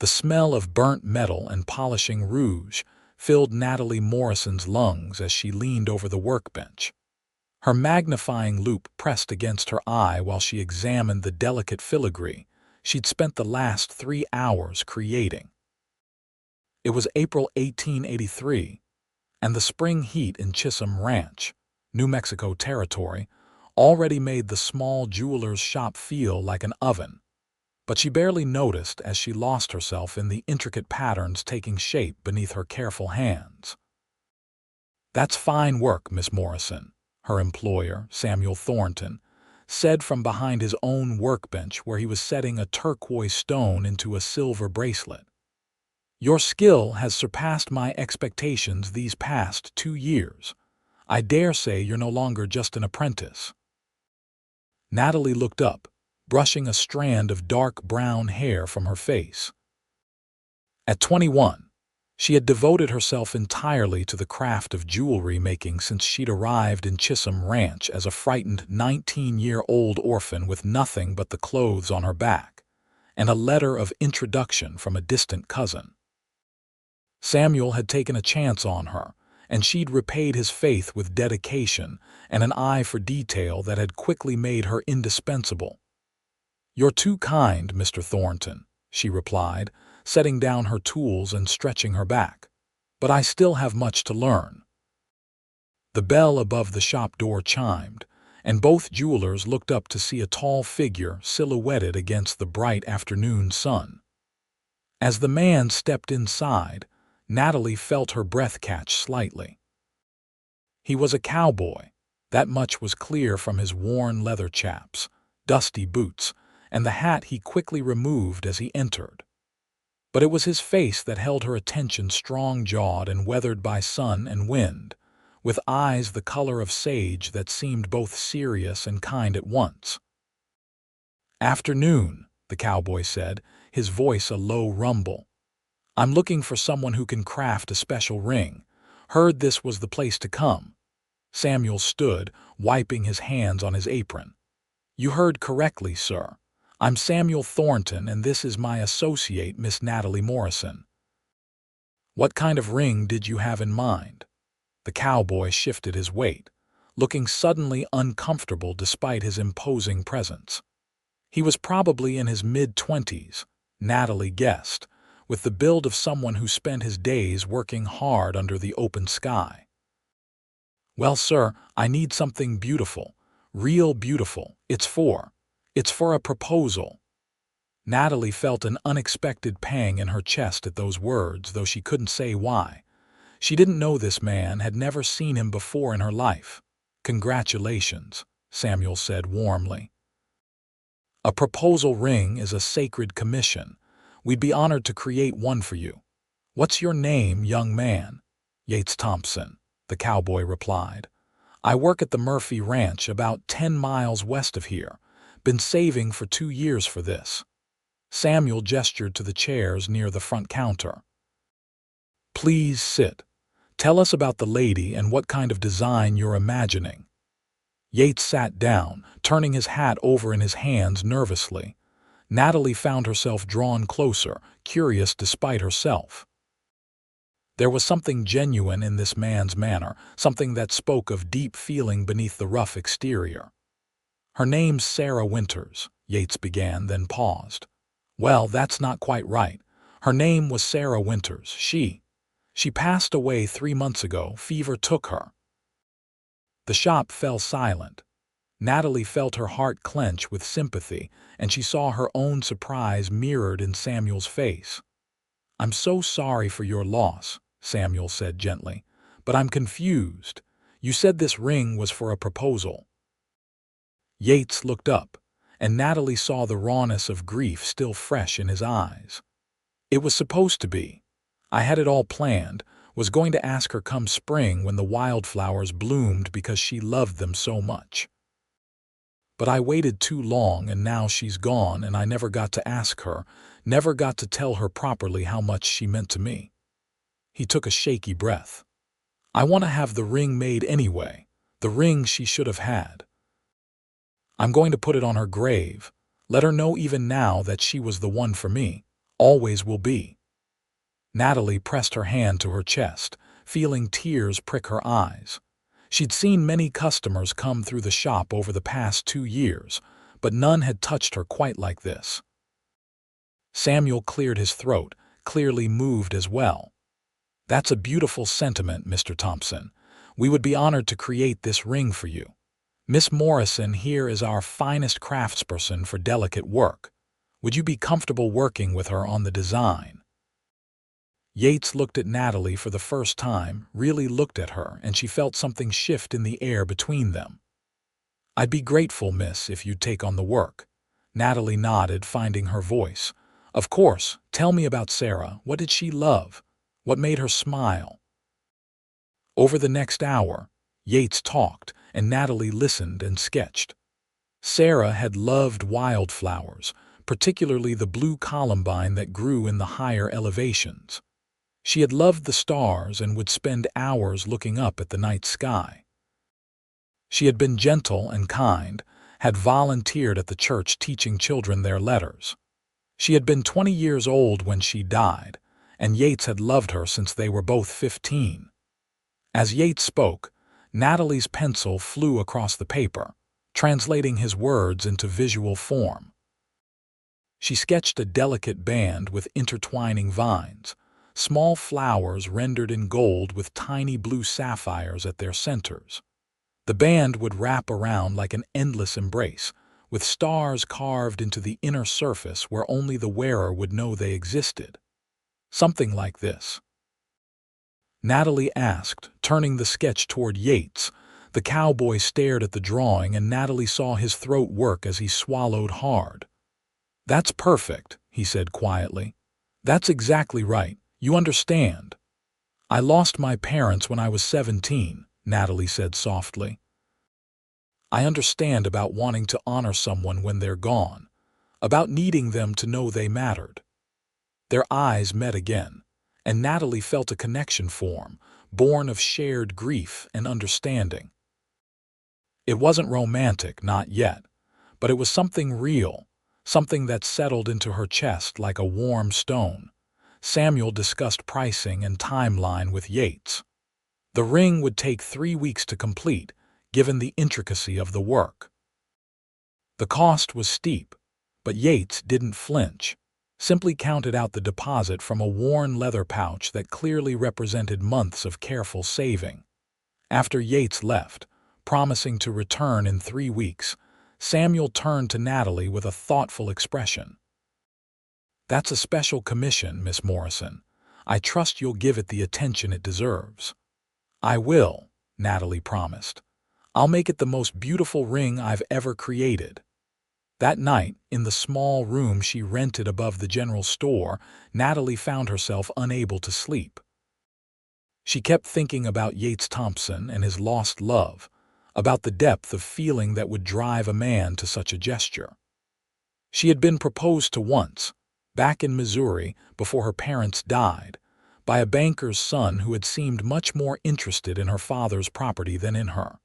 The smell of burnt metal and polishing rouge filled Natalie Morrison's lungs as she leaned over the workbench. Her magnifying loupe pressed against her eye while she examined the delicate filigree she'd spent the last 3 hours creating. It was April 1883, and the spring heat in Chisholm Ranch, New Mexico Territory, already made the small jeweler's shop feel like an oven. But she barely noticed as she lost herself in the intricate patterns taking shape beneath her careful hands. "That's fine work, Miss Morrison," her employer, Samuel Thornton, said from behind his own workbench where he was setting a turquoise stone into a silver bracelet. "Your skill has surpassed my expectations these past 2 years. I dare say you're no longer just an apprentice." Natalie looked up, brushing a strand of dark brown hair from her face. At 21, she had devoted herself entirely to the craft of jewelry making since she'd arrived in Chisholm Ranch as a frightened 19-year-old orphan with nothing but the clothes on her back and a letter of introduction from a distant cousin. Samuel had taken a chance on her, and she'd repaid his faith with dedication and an eye for detail that had quickly made her indispensable. "You're too kind, Mr. Thornton," she replied, setting down her tools and stretching her back. "But I still have much to learn." The bell above the shop door chimed, and both jewelers looked up to see a tall figure silhouetted against the bright afternoon sun. As the man stepped inside, Natalie felt her breath catch slightly. He was a cowboy. That much was clear from his worn leather chaps, dusty boots, and the hat he quickly removed as he entered. But it was his face that held her attention, strong-jawed and weathered by sun and wind, with eyes the color of sage that seemed both serious and kind at once. "Afternoon," the cowboy said, his voice a low rumble. "I'm looking for someone who can craft a special ring. Heard this was the place to come." Samuel stood, wiping his hands on his apron. "You heard correctly, sir. I'm Samuel Thornton, and this is my associate, Miss Natalie Morrison." "What kind of ring did you have in mind?" The cowboy shifted his weight, looking suddenly uncomfortable despite his imposing presence. He was probably in his mid-20s, Natalie guessed, with the build of someone who spent his days working hard under the open sky. "Well, sir, I need something beautiful, real beautiful. It's for a proposal." Natalie felt an unexpected pang in her chest at those words, though she couldn't say why. She didn't know this man, had never seen him before in her life. "Congratulations," Samuel said warmly. "A proposal ring is a sacred commission. We'd be honored to create one for you." "What's your name, young man?" "Yates Thompson," the cowboy replied. "I work at the Murphy Ranch about 10 miles west of here. Been saving for 2 years for this." Samuel gestured to the chairs near the front counter. "Please sit. Tell us about the lady and what kind of design you're imagining." Yates sat down, turning his hat over in his hands nervously. Natalie found herself drawn closer, curious despite herself. There was something genuine in this man's manner, something that spoke of deep feeling beneath the rough exterior. "Her name's Sarah Winters," Yates began, then paused. "Well, that's not quite right. Her name was Sarah Winters. She passed away 3 months ago. Fever took her." The shop fell silent. Natalie felt her heart clench with sympathy, and she saw her own surprise mirrored in Samuel's face. "I'm so sorry for your loss," Samuel said gently, "but I'm confused. You said this ring was for a proposal." Yates looked up, and Natalie saw the rawness of grief still fresh in his eyes. "It was supposed to be. I had it all planned, was going to ask her come spring when the wildflowers bloomed because she loved them so much. But I waited too long, and now she's gone, and I never got to ask her, never got to tell her properly how much she meant to me." He took a shaky breath. "I want to have the ring made anyway, the ring she should have had. I'm going to put it on her grave, let her know even now that she was the one for me, Always will be. Natalie pressed her hand to her chest, feeling tears prick her eyes. She'd seen many customers come through the shop over the past 2 years, but none had touched her quite like this. Samuel cleared his throat, clearly moved as well. "That's a beautiful sentiment, Mr. Thompson. We would be honored to create this ring for you. Miss Morrison here is our finest craftsperson for delicate work. Would you be comfortable working with her on the design?" Yates looked at Natalie for the first time, really looked at her, and she felt something shift in the air between them. "I'd be grateful, miss, if you'd take on the work." Natalie nodded, finding her voice. "Of course. Tell me about Sarah. What did she love? What made her smile?" Over the next hour, Yates talked, and Natalie listened and sketched. Sarah had loved wildflowers, particularly the blue columbine that grew in the higher elevations. She had loved the stars and would spend hours looking up at the night sky. She had been gentle and kind, had volunteered at the church teaching children their letters. She had been 20 years old when she died, and Yates had loved her since they were both 15. As Yates spoke, Natalie's pencil flew across the paper, translating his words into visual form. She sketched a delicate band with intertwining vines, small flowers rendered in gold with tiny blue sapphires at their centers. The band would wrap around like an endless embrace, with stars carved into the inner surface where only the wearer would know they existed. Something like this. Natalie asked, turning the sketch toward Yates. The cowboy stared at the drawing, and Natalie saw his throat work as he swallowed hard. "That's perfect," he said quietly. "That's exactly right. You understand." "I lost my parents when I was 17, Natalie said softly. "I understand about wanting to honor someone when they're gone, about needing them to know they mattered." Their eyes met again, and Natalie felt a connection form, born of shared grief and understanding. It wasn't romantic, not yet, but it was something real, something that settled into her chest like a warm stone. Samuel discussed pricing and timeline with Yates. The ring would take 3 weeks to complete, given the intricacy of the work. The cost was steep, but Yates didn't flinch, simply counted out the deposit from a worn leather pouch that clearly represented months of careful saving. After Yates left, promising to return in 3 weeks, Samuel turned to Natalie with a thoughtful expression. "That's a special commission, Miss Morrison. I trust you'll give it the attention it deserves." "I will," Natalie promised. "I'll make it the most beautiful ring I've ever created." That night, in the small room she rented above the general store, Natalie found herself unable to sleep. She kept thinking about Yates Thompson and his lost love, about the depth of feeling that would drive a man to such a gesture. She had been proposed to once, back in Missouri before her parents died, by a banker's son who had seemed much more interested in her father's property than in her.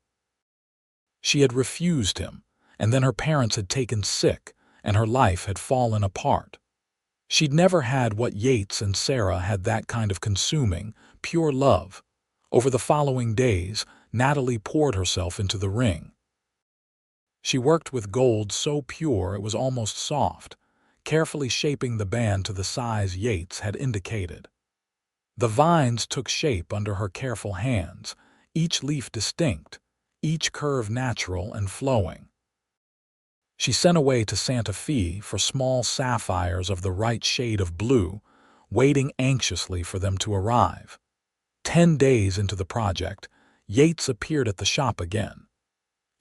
She had refused him, and then her parents had taken sick, and her life had fallen apart. She'd never had what Yates and Sarah had, that kind of consuming, pure love. Over the following days, Natalie poured herself into the ring. She worked with gold so pure it was almost soft, carefully shaping the band to the size Yates had indicated. The vines took shape under her careful hands, each leaf distinct, each curve natural and flowing. She sent away to Santa Fe for small sapphires of the right shade of blue, waiting anxiously for them to arrive. 10 days into the project, Yates appeared at the shop again.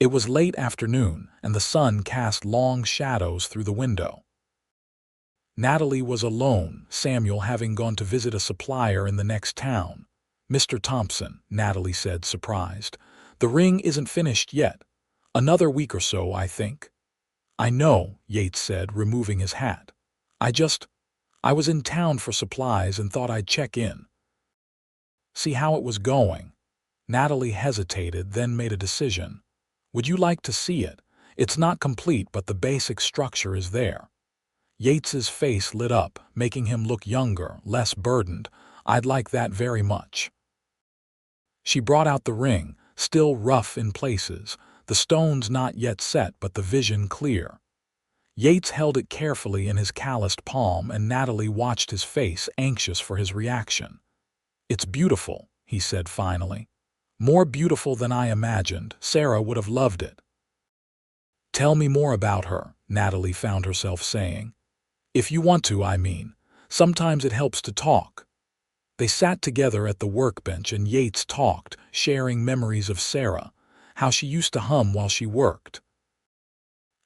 It was late afternoon, and the sun cast long shadows through the window. Natalie was alone, Samuel having gone to visit a supplier in the next town. "Mr. Thompson," Natalie said, surprised, "the ring isn't finished yet. Another week or so, I think." "I know," Yates said, removing his hat. I was in town for supplies and thought I'd check in. See how it was going." Natalie hesitated, then made a decision. "Would you like to see it? It's not complete, but the basic structure is there." Yates's face lit up, making him look younger, less burdened. "I'd like that very much." She brought out the ring, still rough in places, the stones not yet set but the vision clear. Yates held it carefully in his calloused palm, and Natalie watched his face, anxious for his reaction. "It's beautiful," he said finally. "More beautiful than I imagined. Sarah would have loved it." "Tell me more about her," Natalie found herself saying. "If you want to, I mean. Sometimes it helps to talk." They sat together at the workbench and Yates talked, sharing memories of Sarah, how she used to hum while she worked,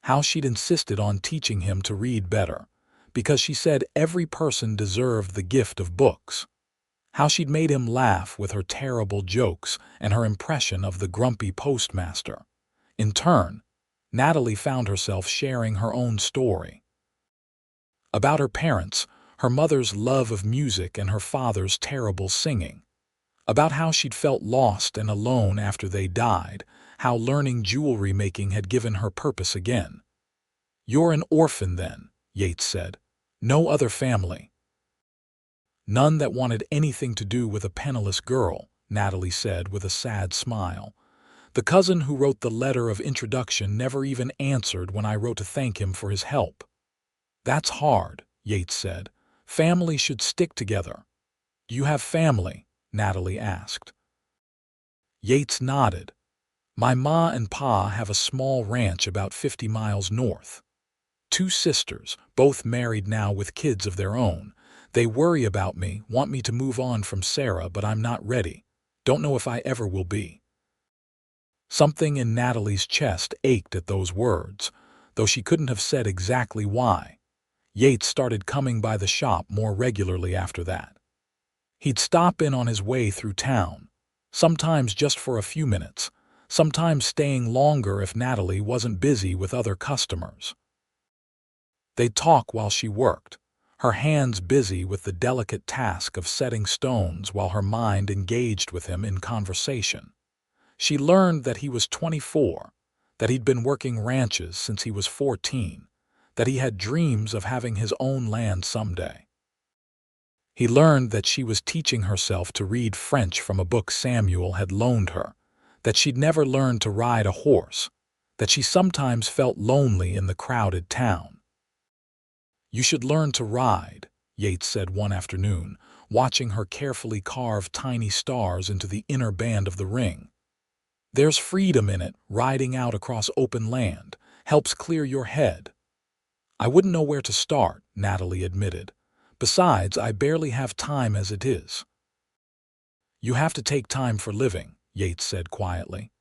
how she'd insisted on teaching him to read better, because she said every person deserved the gift of books, how she'd made him laugh with her terrible jokes and her impression of the grumpy postmaster. In turn, Natalie found herself sharing her own story. About her parents, her mother's love of music and her father's terrible singing. About how she'd felt lost and alone after they died, how learning jewelry making had given her purpose again. "You're an orphan then," Yates said. "No other family." "None that wanted anything to do with a penniless girl," Natalie said with a sad smile. "The cousin who wrote the letter of introduction never even answered when I wrote to thank him for his help." "That's hard," Yates said. "Family should stick together." "Do you have family?" Natalie asked. Yates nodded. "My ma and pa have a small ranch about 50 miles north. 2 sisters, both married now with kids of their own. They worry about me, want me to move on from Sarah, but I'm not ready. Don't know if I ever will be." Something in Natalie's chest ached at those words, though she couldn't have said exactly why. Yates started coming by the shop more regularly after that. He'd stop in on his way through town, sometimes just for a few minutes, sometimes staying longer if Natalie wasn't busy with other customers. They'd talk while she worked, her hands busy with the delicate task of setting stones while her mind engaged with him in conversation. She learned that he was 24, that he'd been working ranches since he was 14, that he had dreams of having his own land someday. He learned that she was teaching herself to read French from a book Samuel had loaned her, that she'd never learned to ride a horse, that she sometimes felt lonely in the crowded town. "You should learn to ride," Yates said one afternoon, watching her carefully carve tiny stars into the inner band of the ring. "There's freedom in it, riding out across open land, helps clear your head." "I wouldn't know where to start," Natalie admitted. "Besides, I barely have time as it is." "You have to take time for living," Yates said quietly.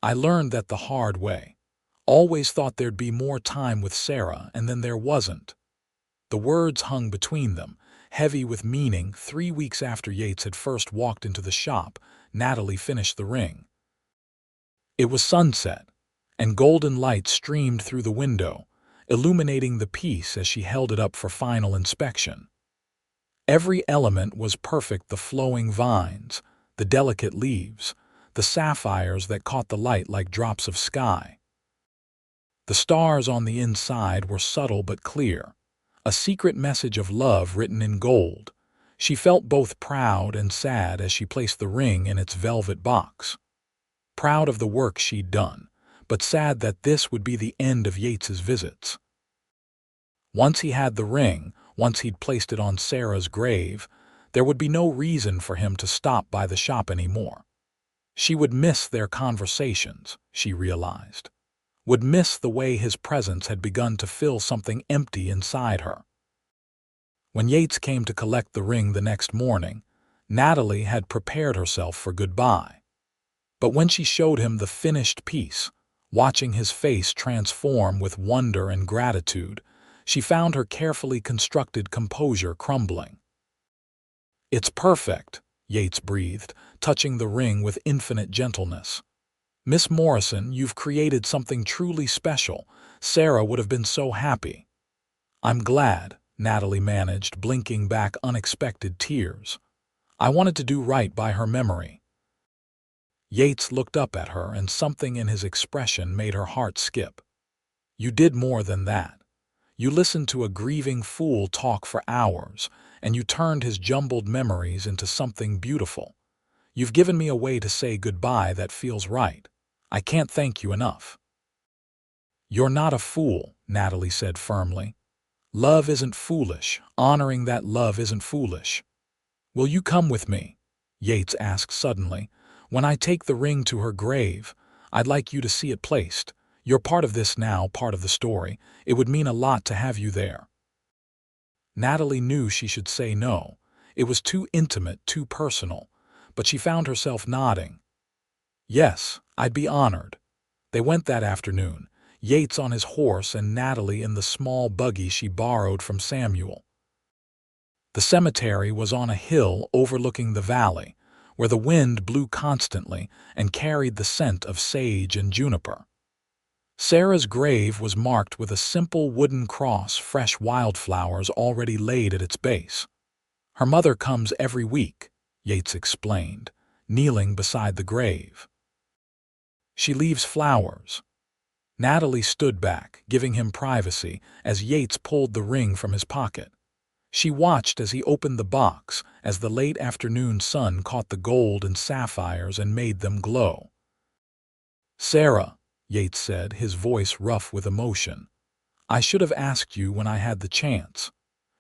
"I learned that the hard way. Always thought there'd be more time with Sarah, and then there wasn't." The words hung between them, heavy with meaning. 3 weeks after Yates had first walked into the shop, Natalie finished the ring. It was sunset, and golden light streamed through the window, illuminating the piece as she held it up for final inspection. Every element was perfect: the flowing vines, the delicate leaves, the sapphires that caught the light like drops of sky. The stars on the inside were subtle but clear, a secret message of love written in gold. She felt both proud and sad as she placed the ring in its velvet box. Proud of the work she'd done, but sad that this would be the end of Yates's visits. Once he had the ring, once he'd placed it on Sarah's grave, there would be no reason for him to stop by the shop anymore. She would miss their conversations, she realized. Would miss the way his presence had begun to fill something empty inside her. When Yates came to collect the ring the next morning, Natalie had prepared herself for goodbye. But when she showed him the finished piece, watching his face transform with wonder and gratitude, she found her carefully constructed composure crumbling. "It's perfect," Yates breathed, touching the ring with infinite gentleness. "Miss Morrison, you've created something truly special. Sarah would have been so happy." "I'm glad," Natalie managed, blinking back unexpected tears. "I wanted to do right by her memory." Yates looked up at her, and something in his expression made her heart skip. "You did more than that. You listened to a grieving fool talk for hours, and you turned his jumbled memories into something beautiful. You've given me a way to say goodbye that feels right. I can't thank you enough." "You're not a fool," Natalie said firmly. "Love isn't foolish. Honoring that love isn't foolish." "Will you come with me?" Yates asked suddenly. "When I take the ring to her grave, I'd like you to see it placed. You're part of this now, part of the story. It would mean a lot to have you there." Natalie knew she should say no. It was too intimate, too personal, but she found herself nodding. "Yes, I'd be honored." They went that afternoon, Yates on his horse and Natalie in the small buggy she borrowed from Samuel. The cemetery was on a hill overlooking the valley, where the wind blew constantly and carried the scent of sage and juniper. Sarah's grave was marked with a simple wooden cross, fresh wildflowers already laid at its base. "Her mother comes every week," Yates explained, kneeling beside the grave. "She leaves flowers." Natalie stood back, giving him privacy, as Yates pulled the ring from his pocket. She watched as he opened the box, as the late afternoon sun caught the gold and sapphires and made them glow. "Sarah," Yates said, his voice rough with emotion, "I should have asked you when I had the chance.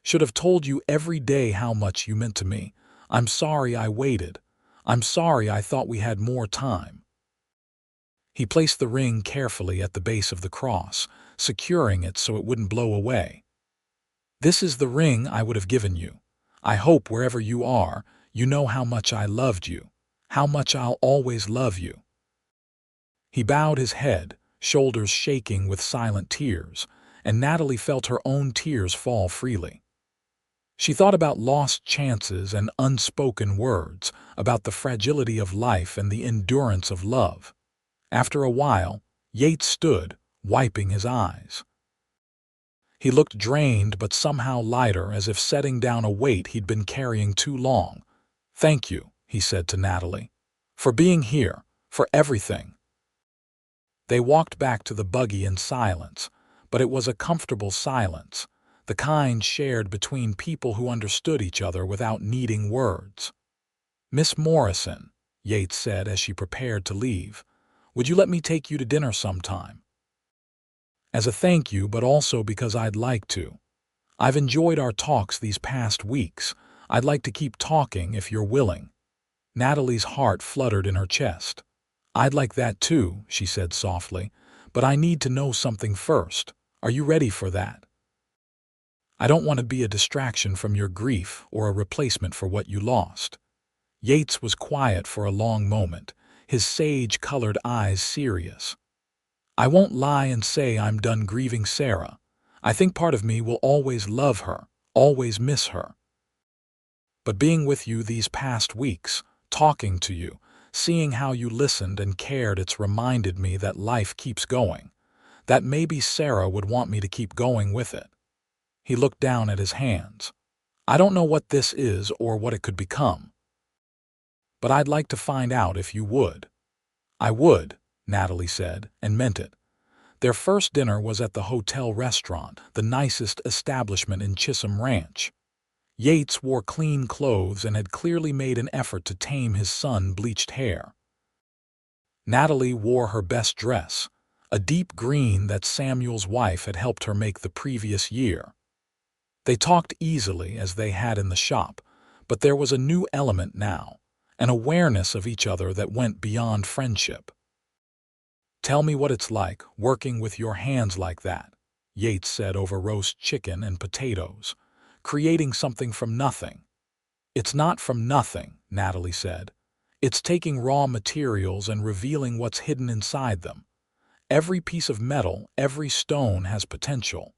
Should have told you every day how much you meant to me. I'm sorry I waited. I'm sorry I thought we had more time." He placed the ring carefully at the base of the cross, securing it so it wouldn't blow away. "This is the ring I would have given you. I hope wherever you are, you know how much I loved you, how much I'll always love you." He bowed his head, shoulders shaking with silent tears, and Natalie felt her own tears fall freely. She thought about lost chances and unspoken words, about the fragility of life and the endurance of love. After a while, Yates stood, wiping his eyes. He looked drained but somehow lighter, as if setting down a weight he'd been carrying too long. "Thank you," he said to Natalie, "for being here, for everything." They walked back to the buggy in silence, but it was a comfortable silence, the kind shared between people who understood each other without needing words. "Miss Morrison," Yates said as she prepared to leave, "would you let me take you to dinner sometime? As a thank you, but also because I'd like to. I've enjoyed our talks these past weeks. I'd like to keep talking if you're willing." Natalie's heart fluttered in her chest. "I'd like that too," she said softly, "but I need to know something first. Are you ready for that? I don't want to be a distraction from your grief or a replacement for what you lost." Yates was quiet for a long moment, his sage-colored eyes serious. "I won't lie and say I'm done grieving Sarah. I think part of me will always love her, always miss her. But being with you these past weeks, talking to you, seeing how you listened and cared, it's reminded me that life keeps going, that maybe Sarah would want me to keep going with it." He looked down at his hands. "I don't know what this is or what it could become, but I'd like to find out if you would." "I would," Natalie said, and meant it. Their first dinner was at the hotel restaurant, the nicest establishment in Chisholm Ranch. Yates wore clean clothes and had clearly made an effort to tame his sun-bleached hair. Natalie wore her best dress, a deep green that Samuel's wife had helped her make the previous year. They talked easily as they had in the shop, but there was a new element now, an awareness of each other that went beyond friendship. "Tell me what it's like, working with your hands like that," Yates said over roast chicken and potatoes, "creating something from nothing." "It's not from nothing," Natalie said. "It's taking raw materials and revealing what's hidden inside them. Every piece of metal, every stone has potential.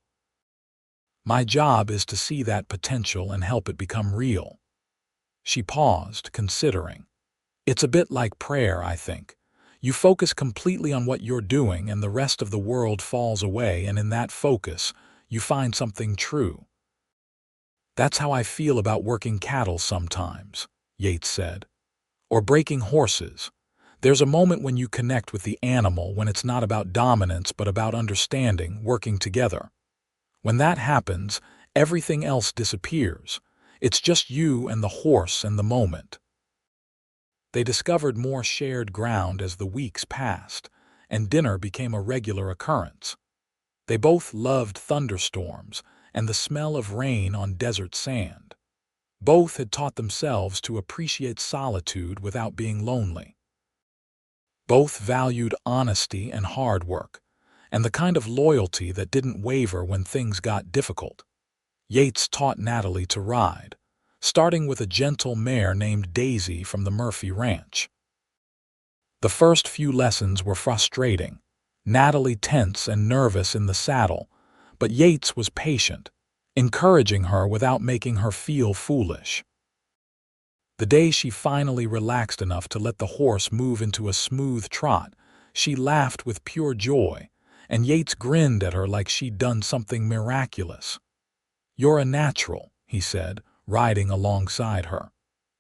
My job is to see that potential and help it become real." She paused, considering. "It's a bit like prayer, I think. You focus completely on what you're doing and the rest of the world falls away, and in that focus, you find something true." "That's how I feel about working cattle sometimes," Yates said. "Or breaking horses. There's a moment when you connect with the animal, when it's not about dominance but about understanding, working together. When that happens, everything else disappears. It's just you and the horse and the moment. They discovered more shared ground as the weeks passed, and dinner became a regular occurrence. They both loved thunderstorms and the smell of rain on desert sand. Both had taught themselves to appreciate solitude without being lonely. Both valued honesty and hard work, and the kind of loyalty that didn't waver when things got difficult. Yates taught Natalie to ride, starting with a gentle mare named Daisy from the Murphy Ranch. The first few lessons were frustrating, Natalie tense and nervous in the saddle, but Yates was patient, encouraging her without making her feel foolish. The day she finally relaxed enough to let the horse move into a smooth trot, she laughed with pure joy, and Yates grinned at her like she'd done something miraculous. "You're a natural," he said, riding alongside her.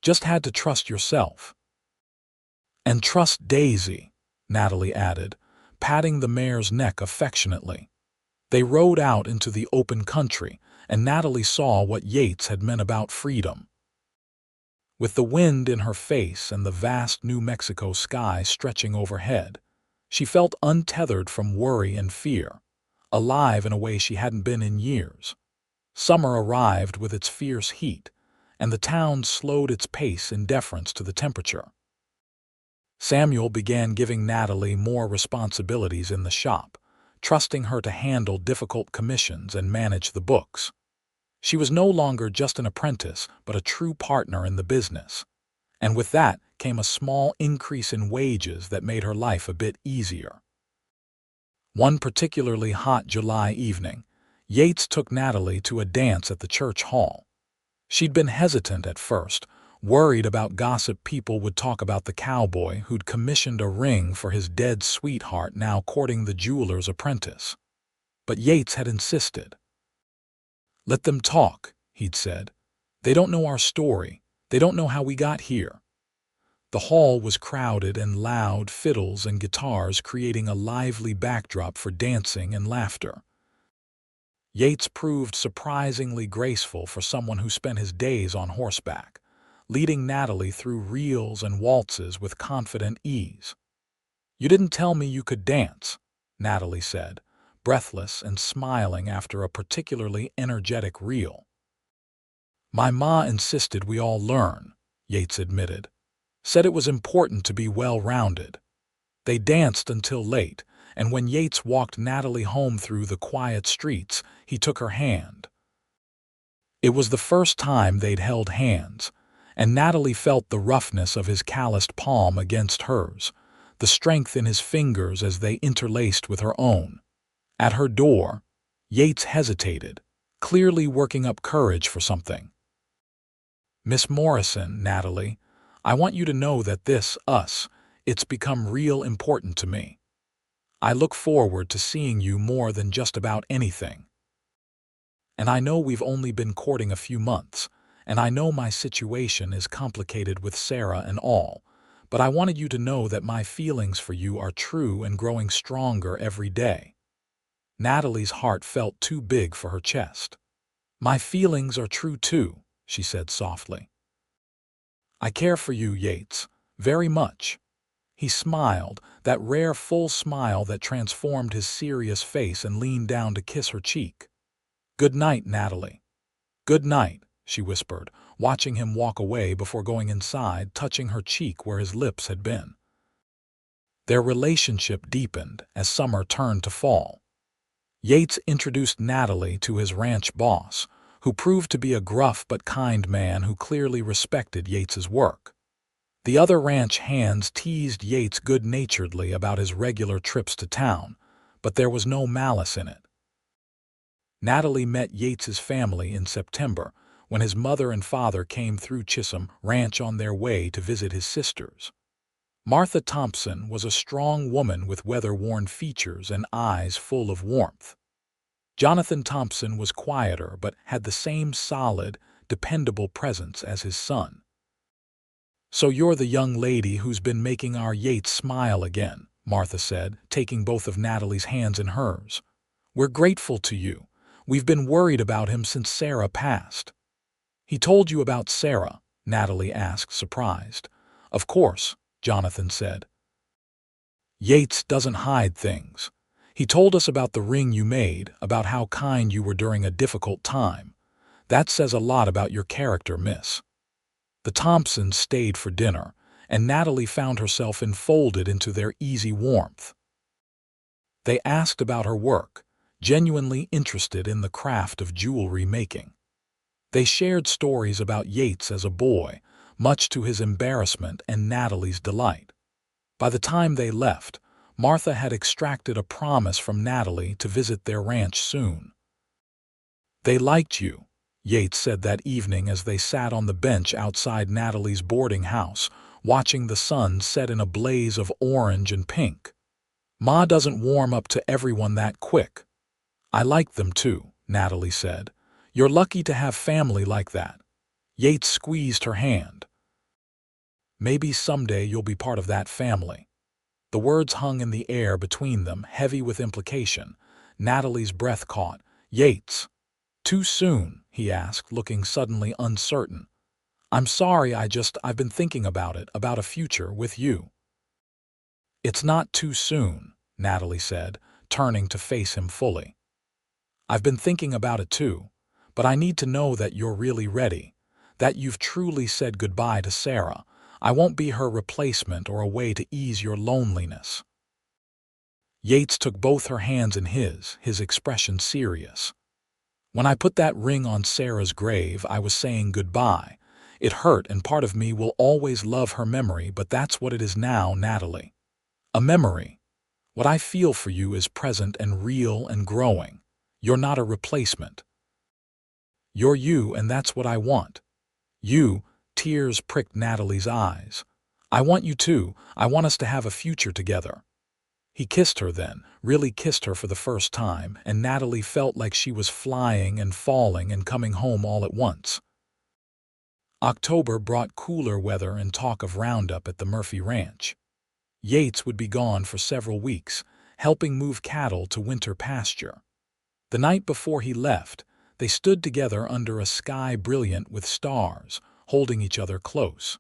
"Just had to trust yourself." "And trust Daisy," Natalie added, patting the mare's neck affectionately. They rode out into the open country, and Natalie saw what Yates had meant about freedom. With the wind in her face and the vast New Mexico sky stretching overhead, she felt untethered from worry and fear, alive in a way she hadn't been in years. Summer arrived with its fierce heat, and the town slowed its pace in deference to the temperature. Samuel began giving Natalie more responsibilities in the shop, trusting her to handle difficult commissions and manage the books. She was no longer just an apprentice, but a true partner in the business. And with that came a small increase in wages that made her life a bit easier. One particularly hot July evening, Yates took Natalie to a dance at the church hall. She'd been hesitant at first, worried about gossip people would talk about the cowboy who'd commissioned a ring for his dead sweetheart now courting the jeweler's apprentice. But Yates had insisted. "Let them talk," he'd said. "They don't know our story. They don't know how we got here." The hall was crowded and loud, fiddles and guitars creating a lively backdrop for dancing and laughter. Yates proved surprisingly graceful for someone who spent his days on horseback, leading Natalie through reels and waltzes with confident ease. "You didn't tell me you could dance," Natalie said, breathless and smiling after a particularly energetic reel. "My ma insisted we all learn," Yates admitted. "Said it was important to be well-rounded." They danced until late, and when Yates walked Natalie home through the quiet streets, he took her hand. It was the first time they'd held hands, and Natalie felt the roughness of his calloused palm against hers, the strength in his fingers as they interlaced with her own. At her door, Yates hesitated, clearly working up courage for something. "Miss Morrison, Natalie, I want you to know that it's become real important to me. I look forward to seeing you more than just about anything. And I know we've only been courting a few months, and I know my situation is complicated with Sarah and all, but I wanted you to know that my feelings for you are true and growing stronger every day." Natalie's heart felt too big for her chest. "My feelings are true too," she said softly. "I care for you, Yates, very much." He smiled, that rare full smile that transformed his serious face, and leaned down to kiss her cheek. "Good night, Natalie." "Good night," she whispered, watching him walk away before going inside, touching her cheek where his lips had been. Their relationship deepened as summer turned to fall. Yates introduced Natalie to his ranch boss, who proved to be a gruff but kind man who clearly respected Yates's work. The other ranch hands teased Yates good-naturedly about his regular trips to town, but there was no malice in it. Natalie met Yates's family in September, when his mother and father came through Chisholm Ranch on their way to visit his sisters. Martha Thompson was a strong woman with weather-worn features and eyes full of warmth. Jonathan Thompson was quieter but had the same solid, dependable presence as his son. "So you're the young lady who's been making our Yates smile again," Martha said, taking both of Natalie's hands in hers. "We're grateful to you. We've been worried about him since Sarah passed." "He told you about Sarah?" Natalie asked, surprised. "Of course," Jonathan said. "Yates doesn't hide things. He told us about the ring you made, about how kind you were during a difficult time. That says a lot about your character, miss." The Thompsons stayed for dinner, and Natalie found herself enfolded into their easy warmth. They asked about her work, genuinely interested in the craft of jewelry making. They shared stories about Yates as a boy, much to his embarrassment and Natalie's delight. By the time they left, Martha had extracted a promise from Natalie to visit their ranch soon. "They liked you," Yates said that evening as they sat on the bench outside Natalie's boarding house, watching the sun set in a blaze of orange and pink. "Ma doesn't warm up to everyone that quick." "I like them too," Natalie said. "You're lucky to have family like that." Yates squeezed her hand. "Maybe someday you'll be part of that family." The words hung in the air between them, heavy with implication. Natalie's breath caught. "Yates." "Too soon?" he asked, looking suddenly uncertain. "I'm sorry, I've been thinking about it, about a future with you." "It's not too soon," Natalie said, turning to face him fully. "I've been thinking about it too, but I need to know that you're really ready, that you've truly said goodbye to Sarah. I won't be her replacement or a way to ease your loneliness." Yates took both her hands in his expression serious. "When I put that ring on Sarah's grave, I was saying goodbye. It hurt, and part of me will always love her memory, but that's what it is now, Natalie. A memory. What I feel for you is present and real and growing. You're not a replacement. You're you, and that's what I want. You." Tears pricked Natalie's eyes. "I want you too. I want us to have a future together." He kissed her then, really kissed her for the first time, and Natalie felt like she was flying and falling and coming home all at once. October brought cooler weather and talk of roundup at the Murphy Ranch. Yates would be gone for several weeks, helping move cattle to winter pasture. The night before he left, they stood together under a sky brilliant with stars, holding each other close.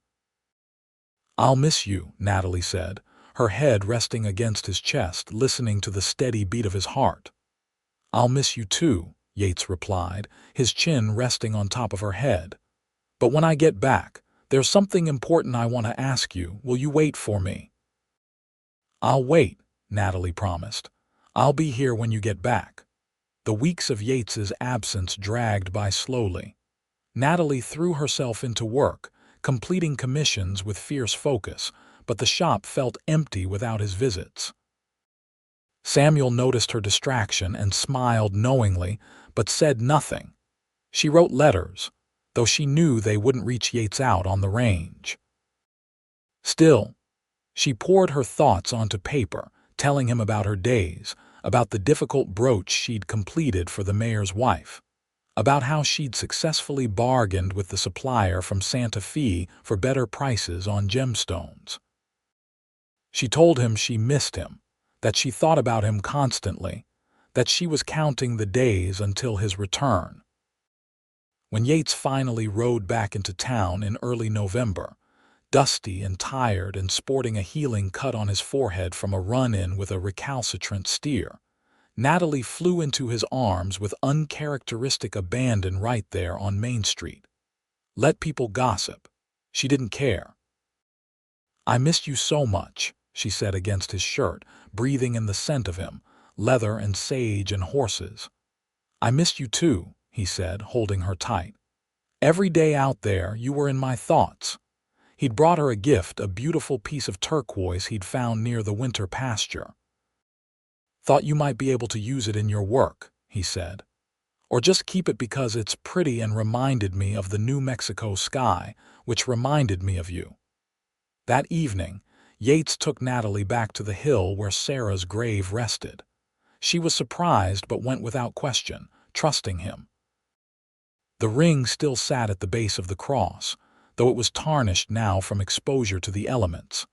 "I'll miss you," Natalie said, her head resting against his chest, listening to the steady beat of his heart. "I'll miss you too," Yates replied, his chin resting on top of her head. "But when I get back, there's something important I want to ask you. Will you wait for me?" "I'll wait," Natalie promised. "I'll be here when you get back." The weeks of Yates's absence dragged by slowly. Natalie threw herself into work, completing commissions with fierce focus, but the shop felt empty without his visits. Samuel noticed her distraction and smiled knowingly, but said nothing. She wrote letters, though she knew they wouldn't reach Yates out on the range. Still, she poured her thoughts onto paper, telling him about her days, about the difficult brooch she'd completed for the mayor's wife, about how she'd successfully bargained with the supplier from Santa Fe for better prices on gemstones. She told him she missed him, that she thought about him constantly, that she was counting the days until his return. When Yates finally rode back into town in early November, dusty and tired and sporting a healing cut on his forehead from a run-in with a recalcitrant steer, Natalie flew into his arms with uncharacteristic abandon right there on Main Street. Let people gossip. She didn't care. "I missed you so much," she said against his shirt, breathing in the scent of him, leather and sage and horses. "I missed you too," he said, holding her tight. "Every day out there, you were in my thoughts." He'd brought her a gift, a beautiful piece of turquoise he'd found near the winter pasture. "Thought you might be able to use it in your work," he said. "Or just keep it because it's pretty and reminded me of the New Mexico sky, which reminded me of you." That evening, Yates took Natalie back to the hill where Sarah's grave rested. She was surprised but went without question, trusting him. The ring still sat at the base of the cross, though it was tarnished now from exposure to the elements.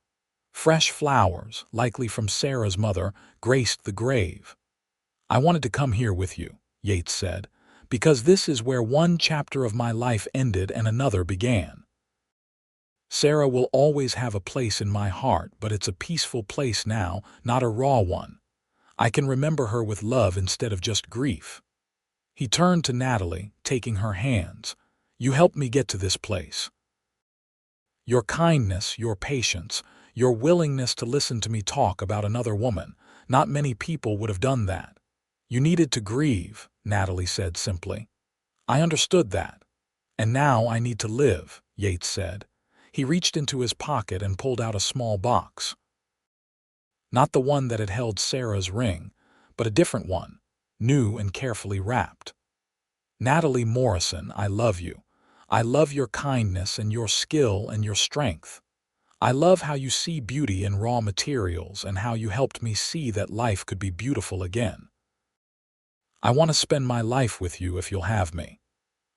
Fresh flowers, likely from Sarah's mother, graced the grave. "I wanted to come here with you," Yates said, "because this is where one chapter of my life ended and another began. Sarah will always have a place in my heart, but it's a peaceful place now, not a raw one. I can remember her with love instead of just grief." He turned to Natalie, taking her hands. "You helped me get to this place. Your kindness, your patience, your willingness to listen to me talk about another woman, not many people would have done that. You needed to grieve," Natalie said simply. "I understood that. And now I need to live," Yates said. He reached into his pocket and pulled out a small box. Not the one that had held Sarah's ring, but a different one, new and carefully wrapped. "Natalie Morrison, I love you. I love your kindness and your skill and your strength. I love how you see beauty in raw materials and how you helped me see that life could be beautiful again. I want to spend my life with you if you'll have me.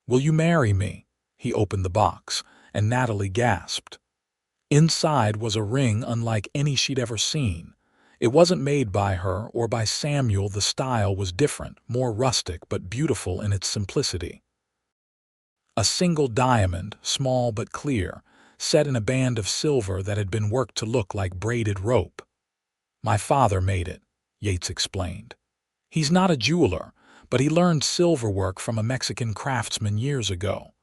Will you marry me?" He opened the box, and Natalie gasped. Inside was a ring unlike any she'd ever seen. It wasn't made by her or by Samuel. The style was different, more rustic but beautiful in its simplicity. A single diamond, small but clear, set in a band of silver that had been worked to look like braided rope. "My father made it," Yates explained. "He's not a jeweler, but he learned silver work from a Mexican craftsman years ago.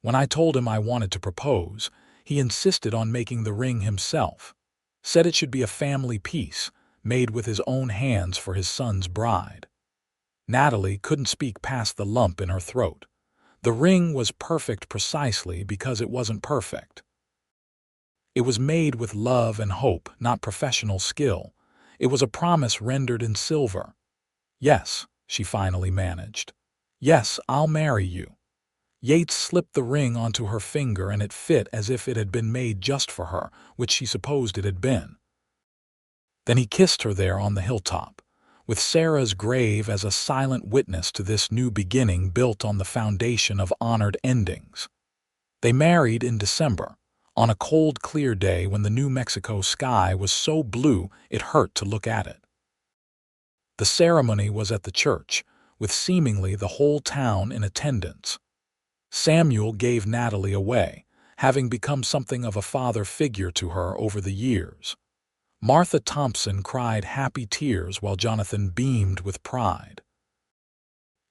When I told him I wanted to propose, he insisted on making the ring himself. Said it should be a family piece, made with his own hands for his son's bride." Natalie couldn't speak past the lump in her throat. The ring was perfect precisely because it wasn't perfect. It was made with love and hope, not professional skill. It was a promise rendered in silver. "Yes," she finally managed. "Yes, I'll marry you." Yates slipped the ring onto her finger and it fit as if it had been made just for her, which she supposed it had been. Then he kissed her there on the hilltop, with Sarah's grave as a silent witness to this new beginning built on the foundation of honored endings. They married in December, on a cold, clear day when the New Mexico sky was so blue it hurt to look at it. The ceremony was at the church, with seemingly the whole town in attendance. Samuel gave Natalie away, having become something of a father figure to her over the years. Martha Thompson cried happy tears while Jonathan beamed with pride.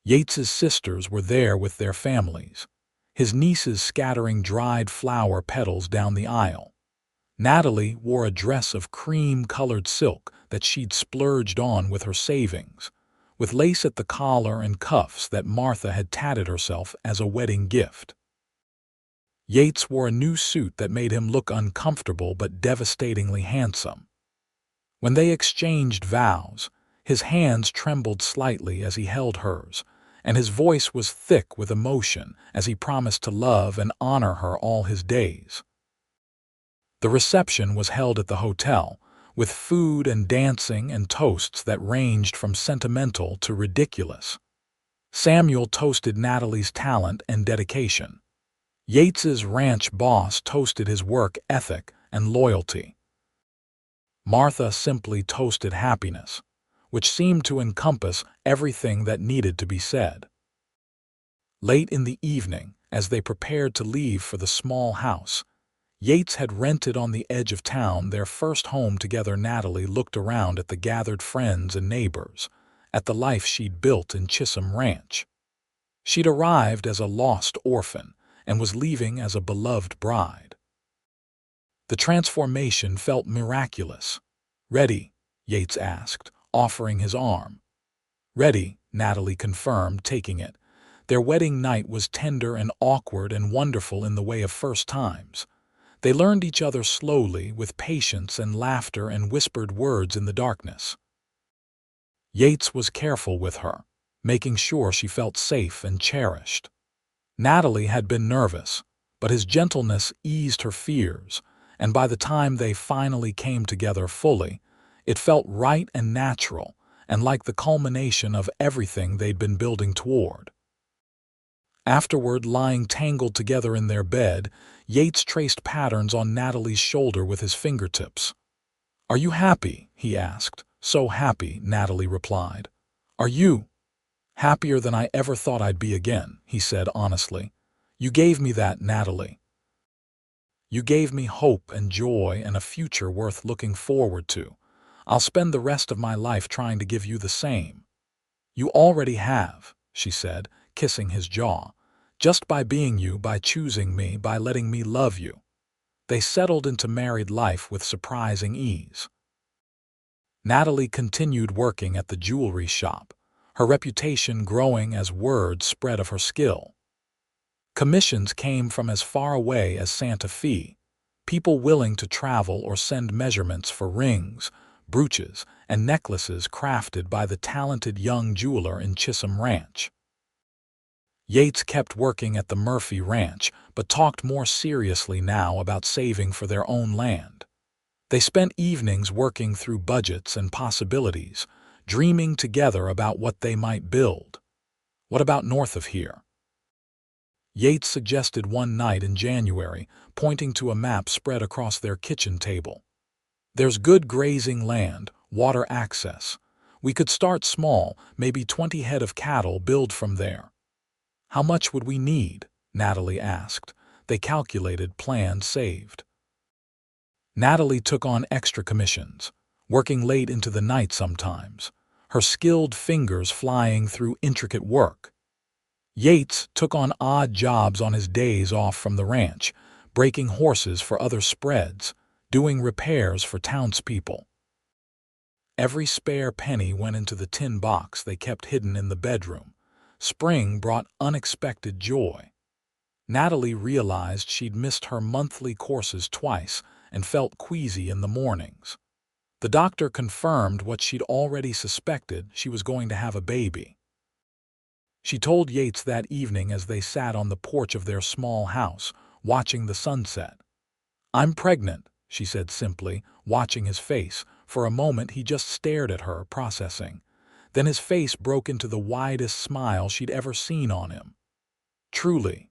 Yates's sisters were there with their families, his nieces scattering dried flower petals down the aisle. Natalie wore a dress of cream-colored silk that she'd splurged on with her savings, with lace at the collar and cuffs that Martha had tatted herself as a wedding gift. Yates wore a new suit that made him look uncomfortable but devastatingly handsome. When they exchanged vows, his hands trembled slightly as he held hers, and his voice was thick with emotion as he promised to love and honor her all his days. The reception was held at the hotel, with food and dancing and toasts that ranged from sentimental to ridiculous. Samuel toasted Natalie's talent and dedication. Yates's ranch boss toasted his work ethic and loyalty. Martha simply toasted happiness, which seemed to encompass everything that needed to be said. Late in the evening, as they prepared to leave for the small house Yates had rented on the edge of town, their first home together, Natalie looked around at the gathered friends and neighbors, at the life she'd built in Chisholm Ranch. She'd arrived as a lost orphan and was leaving as a beloved bride. The transformation felt miraculous. "Ready?" Yates asked, offering his arm. "Ready," Natalie confirmed, taking it. Their wedding night was tender and awkward and wonderful in the way of first times. They learned each other slowly, with patience and laughter and whispered words in the darkness. Yates was careful with her, making sure she felt safe and cherished. Natalie had been nervous, but his gentleness eased her fears, and by the time they finally came together fully, it felt right and natural, and like the culmination of everything they'd been building toward. Afterward, lying tangled together in their bed, Yates traced patterns on Natalie's shoulder with his fingertips. "Are you happy?" he asked. "So happy," Natalie replied. "Are you?" Happier than I ever thought I'd be again, he said honestly. You gave me that, Natalie. You gave me hope and joy and a future worth looking forward to. I'll spend the rest of my life trying to give you the same. You already have, she said, kissing his jaw. Just by being you, by choosing me, by letting me love you. They settled into married life with surprising ease. Natalie continued working at the jewelry shop, her reputation growing as word spread of her skill. Commissions came from as far away as Santa Fe, people willing to travel or send measurements for rings, brooches, and necklaces crafted by the talented young jeweler in Chisholm Ranch. Yates kept working at the Murphy Ranch, but talked more seriously now about saving for their own land. They spent evenings working through budgets and possibilities, dreaming together about what they might build. What about north of here? Yates suggested one night in January, pointing to a map spread across their kitchen table. There's good grazing land, water access. We could start small, maybe 20 head of cattle, build from there. How much would we need? Natalie asked. They calculated, planned, saved. Natalie took on extra commissions, working late into the night sometimes, her skilled fingers flying through intricate work. Yates took on odd jobs on his days off from the ranch, breaking horses for other spreads, doing repairs for townspeople. Every spare penny went into the tin box they kept hidden in the bedroom. Spring brought unexpected joy. Natalie realized she'd missed her monthly courses twice and felt queasy in the mornings. The doctor confirmed what she'd already suspected: she was going to have a baby. She told Yates that evening as they sat on the porch of their small house, watching the sunset. "I'm pregnant," she said simply, watching his face. For a moment he just stared at her, processing. Then his face broke into the widest smile she'd ever seen on him. "Truly."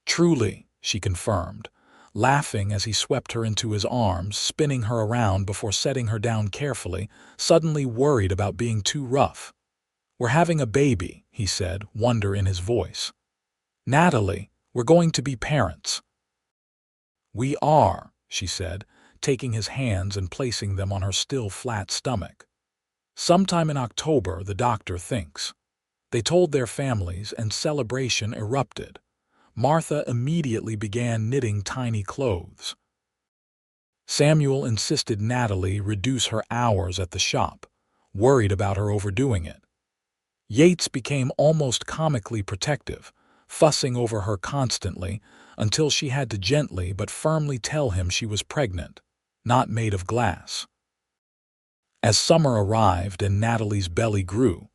"Truly," she confirmed, laughing as he swept her into his arms, spinning her around before setting her down carefully, suddenly worried about being too rough. "We're having a baby," he said, wonder in his voice. "Natalie, we're going to be parents." "We are," she said, taking his hands and placing them on her still flat stomach. "Sometime in October, the doctor thinks." They told their families, and celebration erupted. Martha immediately began knitting tiny clothes. Samuel insisted Natalie reduce her hours at the shop, worried about her overdoing it. Yates became almost comically protective, fussing over her constantly until she had to gently but firmly tell him she was pregnant, not made of glass. As summer arrived and Natalie's belly grew,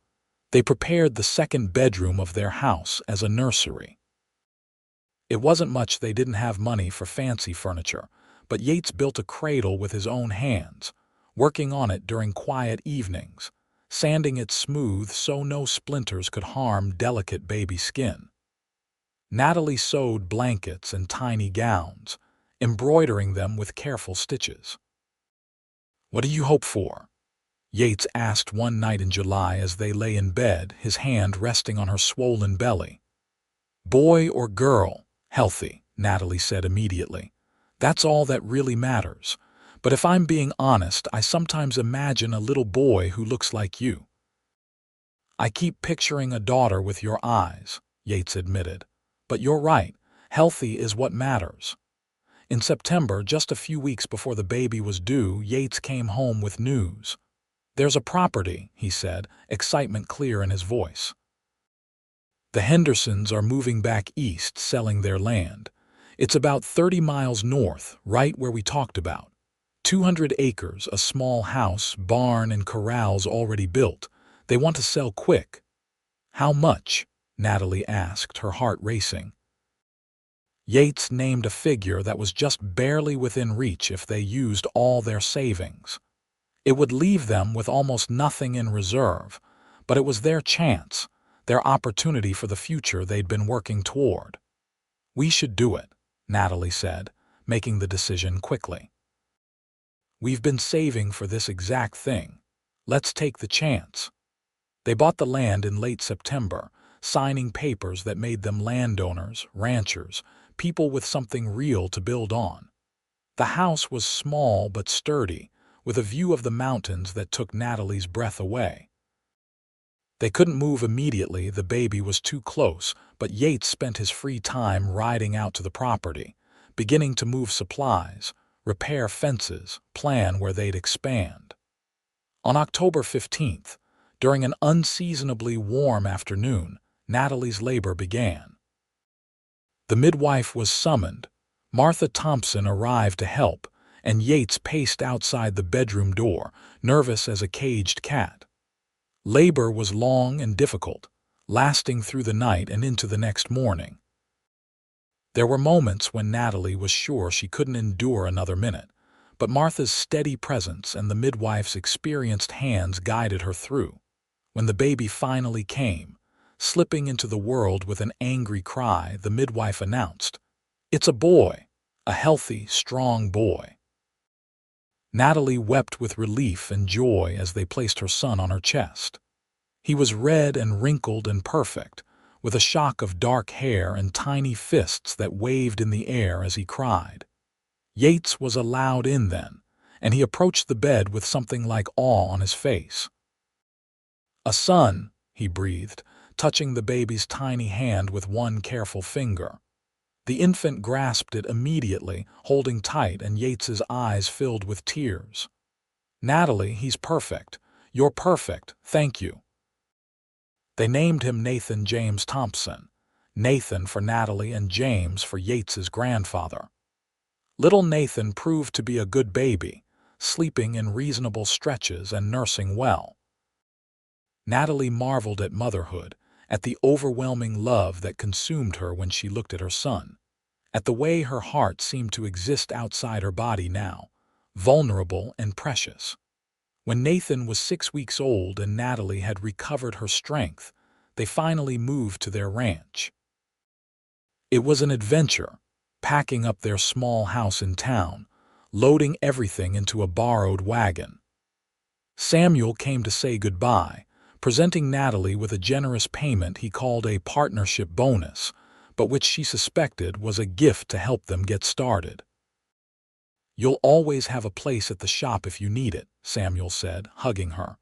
they prepared the second bedroom of their house as a nursery. It wasn't much. They didn't have money for fancy furniture, but Yates built a cradle with his own hands, working on it during quiet evenings, sanding it smooth so no splinters could harm delicate baby skin. Natalie sewed blankets and tiny gowns, embroidering them with careful stitches. "What do you hope for?" Yates asked one night in July as they lay in bed, his hand resting on her swollen belly. "Boy or girl, healthy," Natalie said immediately. "That's all that really matters. But if I'm being honest, I sometimes imagine a little boy who looks like you." "I keep picturing a daughter with your eyes," Yates admitted. "But you're right, healthy is what matters." In September, just a few weeks before the baby was due, Yates came home with news. "There's a property," he said, excitement clear in his voice. "The Hendersons are moving back east, selling their land. It's about 30 miles north, right where we talked about. 200 acres, a small house, barn, and corrals already built. They want to sell quick." "How much?" Natalie asked, her heart racing. Yates named a figure that was just barely within reach if they used all their savings. It would leave them with almost nothing in reserve, but it was their chance, their opportunity for the future they'd been working toward. "We should do it," Natalie said, making the decision quickly. "We've been saving for this exact thing. Let's take the chance." They bought the land in late September, signing papers that made them landowners, ranchers, people with something real to build on. The house was small but sturdy, with a view of the mountains that took Natalie's breath away. They couldn't move immediately, the baby was too close, but Yates spent his free time riding out to the property, beginning to move supplies, repair fences, plan where they'd expand. On October 15th, during an unseasonably warm afternoon, Natalie's labor began. The midwife was summoned. Martha Thompson arrived to help, and Yates paced outside the bedroom door, nervous as a caged cat. Labor was long and difficult, lasting through the night and into the next morning. There were moments when Natalie was sure she couldn't endure another minute, but Martha's steady presence and the midwife's experienced hands guided her through. When the baby finally came, slipping into the world with an angry cry, the midwife announced, "It's a boy, a healthy, strong boy." Natalie wept with relief and joy as they placed her son on her chest. He was red and wrinkled and perfect, with a shock of dark hair and tiny fists that waved in the air as he cried. Yates was allowed in then, and he approached the bed with something like awe on his face. "A son," he breathed, touching the baby's tiny hand with one careful finger. The infant grasped it immediately, holding tight, and Yates's eyes filled with tears. "Natalie, he's perfect. You're perfect, thank you." They named him Nathan James Thompson, Nathan for Natalie and James for Yates's grandfather. Little Nathan proved to be a good baby, sleeping in reasonable stretches and nursing well. Natalie marveled at motherhood, at the overwhelming love that consumed her when she looked at her son, at the way her heart seemed to exist outside her body now, vulnerable and precious. When Nathan was 6 weeks old and Natalie had recovered her strength, they finally moved to their ranch. It was an adventure, packing up their small house in town, loading everything into a borrowed wagon. Samuel came to say goodbye, presenting Natalie with a generous payment he called a partnership bonus, but which she suspected was a gift to help them get started. "You'll always have a place at the shop if you need it," Samuel said, hugging her,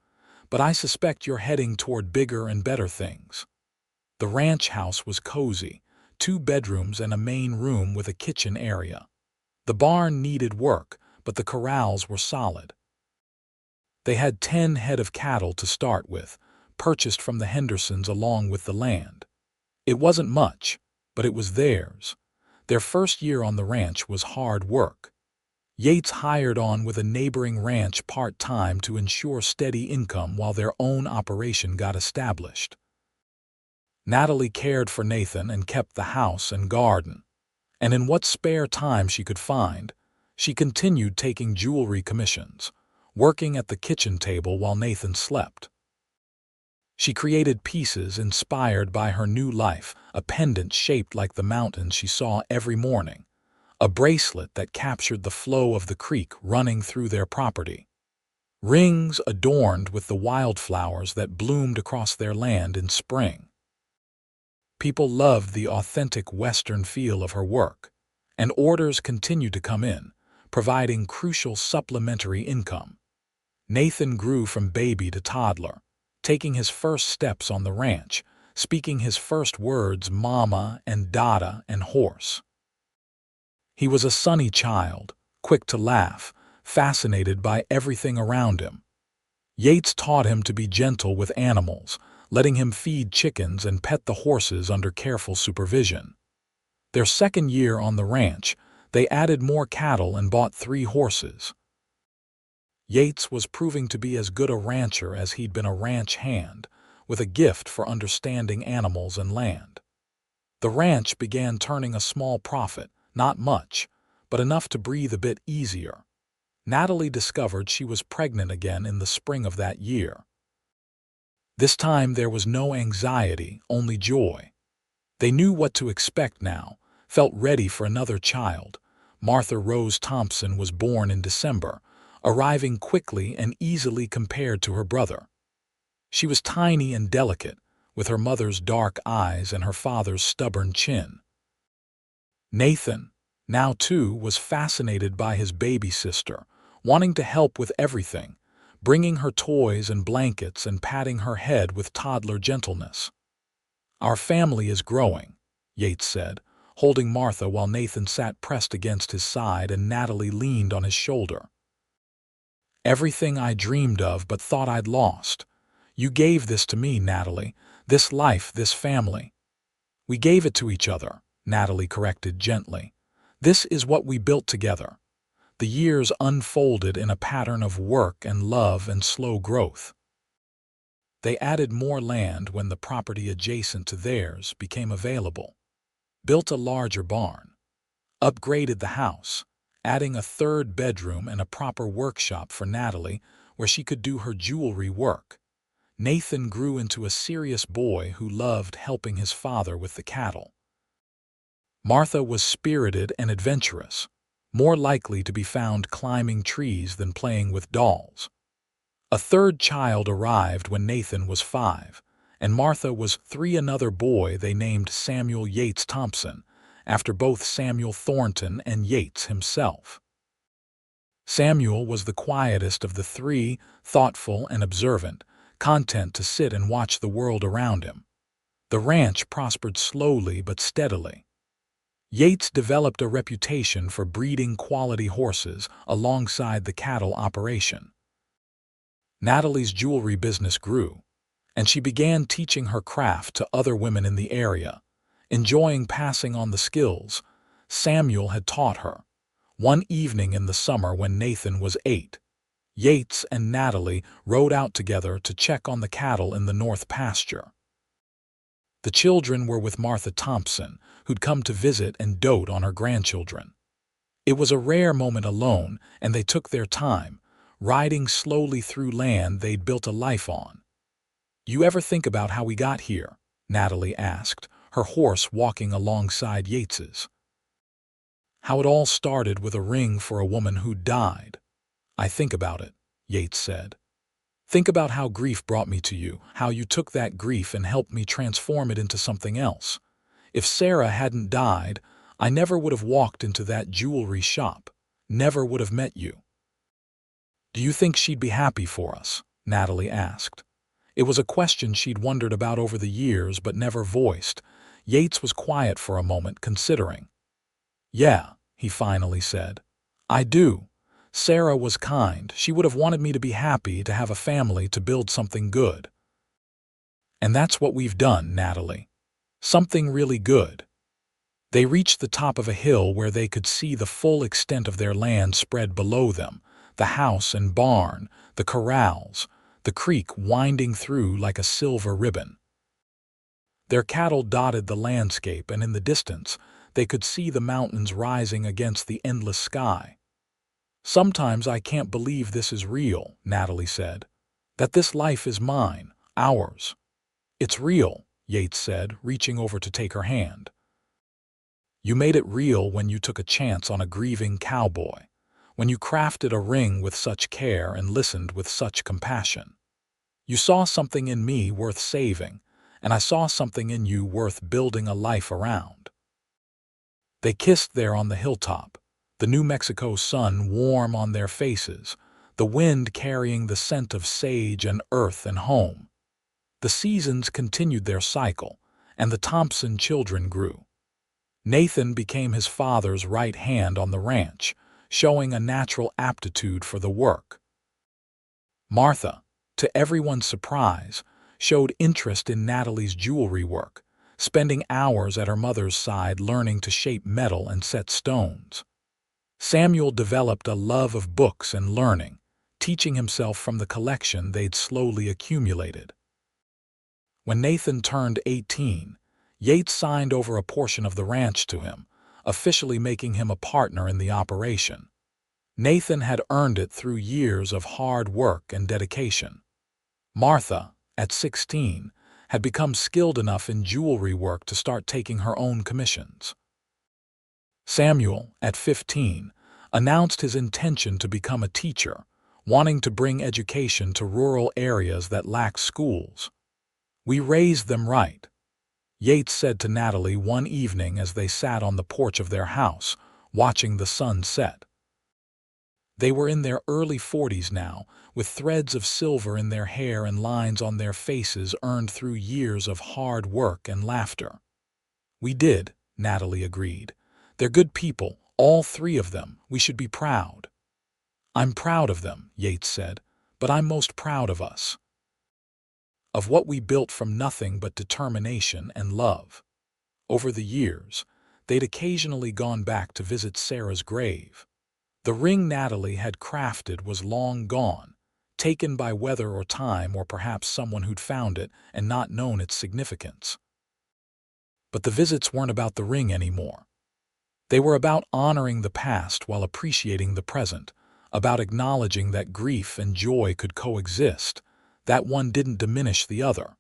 "but I suspect you're heading toward bigger and better things." The ranch house was cozy, 2 bedrooms and a main room with a kitchen area. The barn needed work, but the corrals were solid. They had 10 head of cattle to start with, purchased from the Hendersons along with the land. It wasn't much, but it was theirs. Their first year on the ranch was hard work. Yates hired on with a neighboring ranch part-time to ensure steady income while their own operation got established. Natalie cared for Nathan and kept the house and garden. And in what spare time she could find, she continued taking jewelry commissions, working at the kitchen table while Nathan slept. She created pieces inspired by her new life, a pendant shaped like the mountains she saw every morning, a bracelet that captured the flow of the creek running through their property, rings adorned with the wildflowers that bloomed across their land in spring. People loved the authentic Western feel of her work, and orders continued to come in, providing crucial supplementary income. Nathan grew from baby to toddler, taking his first steps on the ranch, speaking his first words mama and dada and horse. He was a sunny child, quick to laugh, fascinated by everything around him. Yates taught him to be gentle with animals, letting him feed chickens and pet the horses under careful supervision. Their second year on the ranch, they added more cattle and bought 3 horses. Yates was proving to be as good a rancher as he'd been a ranch hand, with a gift for understanding animals and land. The ranch began turning a small profit, not much, but enough to breathe a bit easier. Natalie discovered she was pregnant again in the spring of that year. This time there was no anxiety, only joy. They knew what to expect now, felt ready for another child. Martha Rose Thompson was born in December, arriving quickly and easily compared to her brother. She was tiny and delicate, with her mother's dark eyes and her father's stubborn chin. Nathan, now too, was fascinated by his baby sister, wanting to help with everything, bringing her toys and blankets and patting her head with toddler gentleness. "Our family is growing," Yates said, holding Martha while Nathan sat pressed against his side and Natalie leaned on his shoulder. "Everything I dreamed of but thought I'd lost. You gave this to me, Natalie, this life, this family." "We gave it to each other," Natalie corrected gently. "This is what we built together." The years unfolded in a pattern of work and love and slow growth. They added more land when the property adjacent to theirs became available, built a larger barn, upgraded the house, adding a third bedroom and a proper workshop for Natalie where she could do her jewelry work. Nathan grew into a serious boy who loved helping his father with the cattle. Martha was spirited and adventurous, more likely to be found climbing trees than playing with dolls. A third child arrived when Nathan was 5, and Martha was 3. Another boy they named Samuel Yates Thompson, after both Samuel Thornton and Yates himself. Samuel was the quietest of the 3, thoughtful and observant, content to sit and watch the world around him. The ranch prospered slowly but steadily. Yates developed a reputation for breeding quality horses alongside the cattle operation. Natalie's jewelry business grew, and she began teaching her craft to other women in the area, enjoying passing on the skills Samuel had taught her. One evening in the summer when Nathan was 8, Yates and Natalie rode out together to check on the cattle in the north pasture. The children were with Martha Thompson, who'd come to visit and dote on her grandchildren. It was a rare moment alone, and they took their time, riding slowly through land they'd built a life on. "You ever think about how we got here?" Natalie asked, her horse walking alongside Yates's. "How it all started with a ring for a woman who died." "I think about it," Yates said. "Think about how grief brought me to you, how you took that grief and helped me transform it into something else. If Sarah hadn't died, I never would have walked into that jewelry shop, never would have met you." "Do you think she'd be happy for us?" Natalie asked. It was a question she'd wondered about over the years but never voiced. Yates was quiet for a moment, considering. "Yeah," he finally said. "I do. Sarah was kind. She would have wanted me to be happy, to have a family, to build something good. And that's what we've done, Natalie. Something really good." They reached the top of a hill where they could see the full extent of their land spread below them, the house and barn, the corrals, the creek winding through like a silver ribbon. Their cattle dotted the landscape, and in the distance they could see the mountains rising against the endless sky. "Sometimes I can't believe this is real," Natalie said. "That this life is mine, ours." "It's real," Yates said, reaching over to take her hand. "You made it real when you took a chance on a grieving cowboy, when you crafted a ring with such care and listened with such compassion. You saw something in me worth saving, and I saw something in you worth building a life around." They kissed there on the hilltop, the New Mexico sun warm on their faces, the wind carrying the scent of sage and earth and home. The seasons continued their cycle, and the Thompson children grew. Nathan became his father's right hand on the ranch, showing a natural aptitude for the work. Martha, to everyone's surprise, showed interest in Natalie's jewelry work, spending hours at her mother's side learning to shape metal and set stones. Samuel developed a love of books and learning, teaching himself from the collection they'd slowly accumulated. When Nathan turned 18, Yates signed over a portion of the ranch to him, officially making him a partner in the operation. Nathan had earned it through years of hard work and dedication. Martha, at 16, had become skilled enough in jewelry work to start taking her own commissions. Samuel, at 15, announced his intention to become a teacher, wanting to bring education to rural areas that lack schools. "We raised them right," Yates said to Natalie one evening as they sat on the porch of their house, watching the sun set. They were in their early 40s now, with threads of silver in their hair and lines on their faces earned through years of hard work and laughter. "We did," Natalie agreed. "They're good people, all three of them. We should be proud." "I'm proud of them," Yates said, "but I'm most proud of us. Of what we built from nothing but determination and love." Over the years, they'd occasionally gone back to visit Sarah's grave. The ring Natalie had crafted was long gone, taken by weather or time, or perhaps someone who'd found it and not known its significance. But the visits weren't about the ring anymore. They were about honoring the past while appreciating the present, about acknowledging that grief and joy could coexist, that one didn't diminish the other.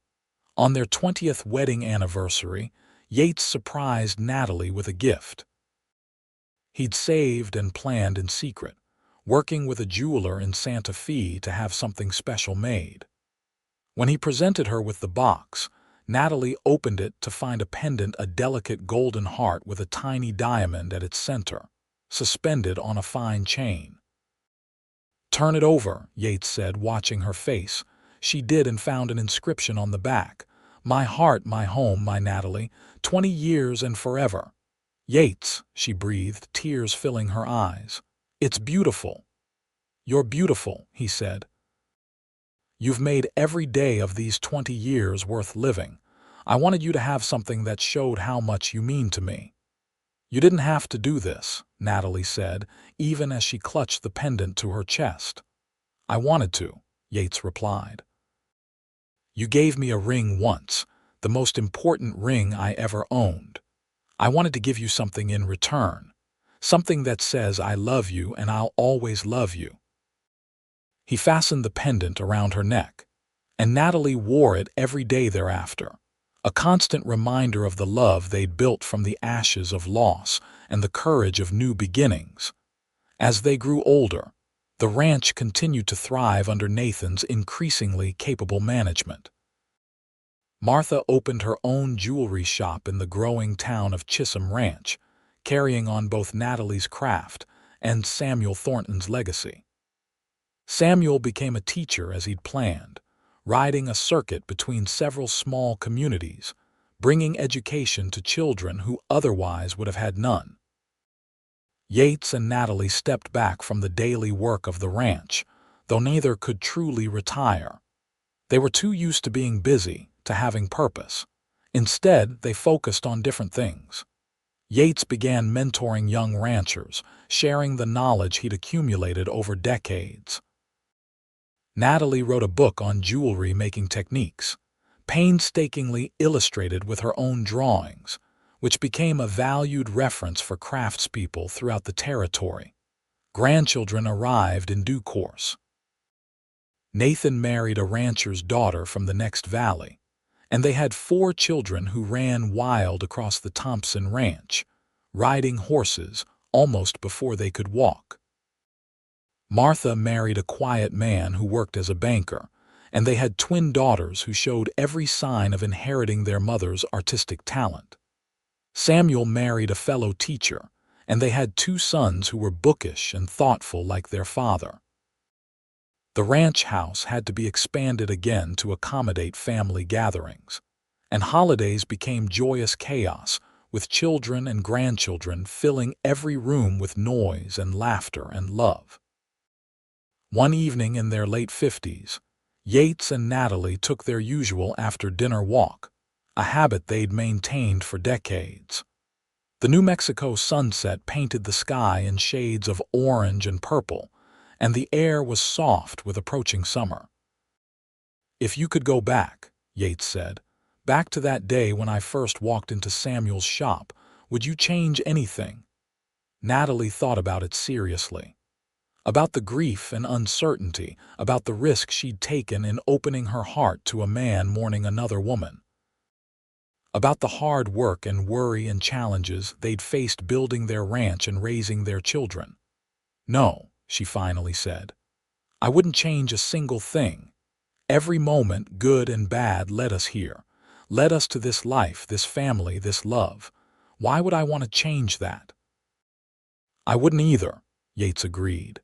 On their 20th wedding anniversary, Yates surprised Natalie with a gift. He'd saved and planned in secret, working with a jeweler in Santa Fe to have something special made. When he presented her with the box, Natalie opened it to find a pendant, a delicate golden heart with a tiny diamond at its center, suspended on a fine chain. "Turn it over," Yates said, watching her face. She did, and found an inscription on the back. "My heart, my home, my Natalie, 20 years and forever." "Yates," she breathed, tears filling her eyes. "It's beautiful." "You're beautiful," he said. "You've made every day of these 20 years worth living. I wanted you to have something that showed how much you mean to me." "You didn't have to do this," Natalie said, even as she clutched the pendant to her chest. "I wanted to," Yates replied. "You gave me a ring once, the most important ring I ever owned. I wanted to give you something in return, something that says I love you and I'll always love you." He fastened the pendant around her neck, and Natalie wore it every day thereafter, a constant reminder of the love they'd built from the ashes of loss and the courage of new beginnings. As they grew older, the ranch continued to thrive under Nathan's increasingly capable management. Martha opened her own jewelry shop in the growing town of Chisholm Ranch, carrying on both Natalie's craft and Samuel Thornton's legacy. Samuel became a teacher as he'd planned, riding a circuit between several small communities, bringing education to children who otherwise would have had none. Yates and Natalie stepped back from the daily work of the ranch, though neither could truly retire. They were too used to being busy, to having purpose. Instead, they focused on different things. Yates began mentoring young ranchers, sharing the knowledge he'd accumulated over decades. Natalie wrote a book on jewelry-making techniques, painstakingly illustrated with her own drawings, which became a valued reference for craftspeople throughout the territory. Grandchildren arrived in due course. Nathan married a rancher's daughter from the next valley, and they had 4 children who ran wild across the Thompson Ranch, riding horses almost before they could walk. Martha married a quiet man who worked as a banker, and they had twin daughters who showed every sign of inheriting their mother's artistic talent. Samuel married a fellow teacher, and they had 2 sons who were bookish and thoughtful like their father. The ranch house had to be expanded again to accommodate family gatherings, and holidays became joyous chaos, with children and grandchildren filling every room with noise and laughter and love. One evening in their late 50s, Yates and Natalie took their usual after-dinner walk, a habit they'd maintained for decades. The New Mexico sunset painted the sky in shades of orange and purple, and the air was soft with approaching summer. "If you could go back," Yates said, "back to that day when I first walked into Samuel's shop, would you change anything?" Natalie thought about it seriously. About the grief and uncertainty, about the risk she'd taken in opening her heart to a man mourning another woman. About the hard work and worry and challenges they'd faced building their ranch and raising their children. "No," she finally said. I wouldn't change a single thing. Every moment, good and bad, led us here. Led us to this life, this family, this love. Why would I want to change that? I wouldn't either, Yates agreed.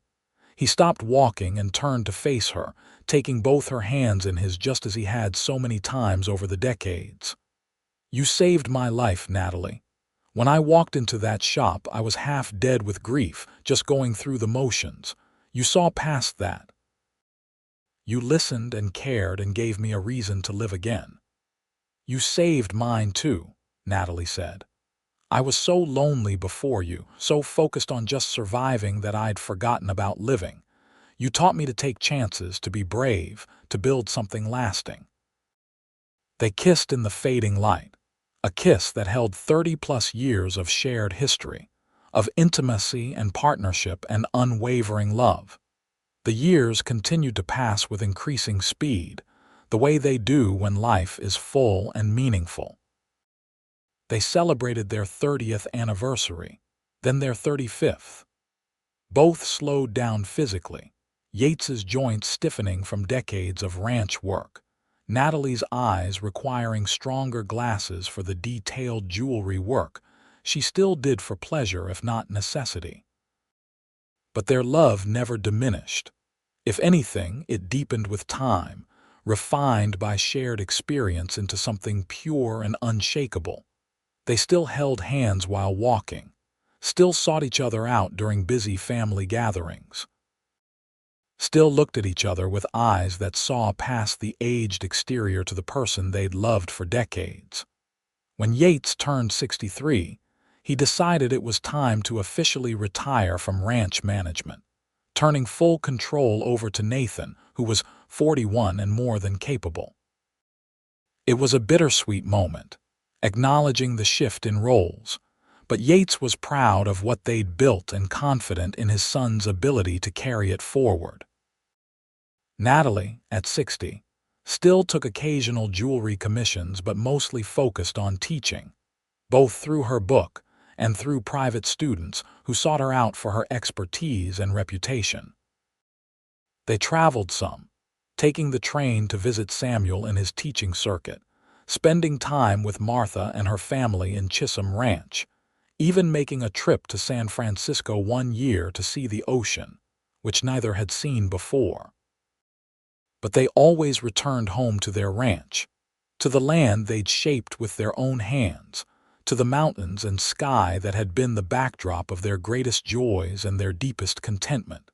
He stopped walking and turned to face her, taking both her hands in his just as he had so many times over the decades. You saved my life, Natalie. When I walked into that shop, I was half dead with grief, just going through the motions. You saw past that. You listened and cared and gave me a reason to live again. You saved mine too, Natalie said. I was so lonely before you, so focused on just surviving that I'd forgotten about living. You taught me to take chances, to be brave, to build something lasting. They kissed in the fading light, a kiss that held 30-plus years of shared history, of intimacy and partnership and unwavering love. The years continued to pass with increasing speed, the way they do when life is full and meaningful. They celebrated their 30th anniversary, then their 35th. Both slowed down physically, Yates's joints stiffening from decades of ranch work, Natalie's eyes requiring stronger glasses for the detailed jewelry work she still did for pleasure if not necessity. But their love never diminished. If anything, it deepened with time, refined by shared experience into something pure and unshakable. They still held hands while walking, still sought each other out during busy family gatherings, still looked at each other with eyes that saw past the aged exterior to the person they'd loved for decades. When Yates turned 63, he decided it was time to officially retire from ranch management, turning full control over to Nathan, who was 41 and more than capable. It was a bittersweet moment, acknowledging the shift in roles, but Yates was proud of what they'd built and confident in his son's ability to carry it forward. Natalie, at 60, still took occasional jewelry commissions but mostly focused on teaching, both through her book and through private students who sought her out for her expertise and reputation. They traveled some, taking the train to visit Samuel in his teaching circuit, spending time with Martha and her family in Chisholm Ranch, even making a trip to San Francisco one year to see the ocean, which neither had seen before. But they always returned home to their ranch, to the land they'd shaped with their own hands, to the mountains and sky that had been the backdrop of their greatest joys and their deepest contentment.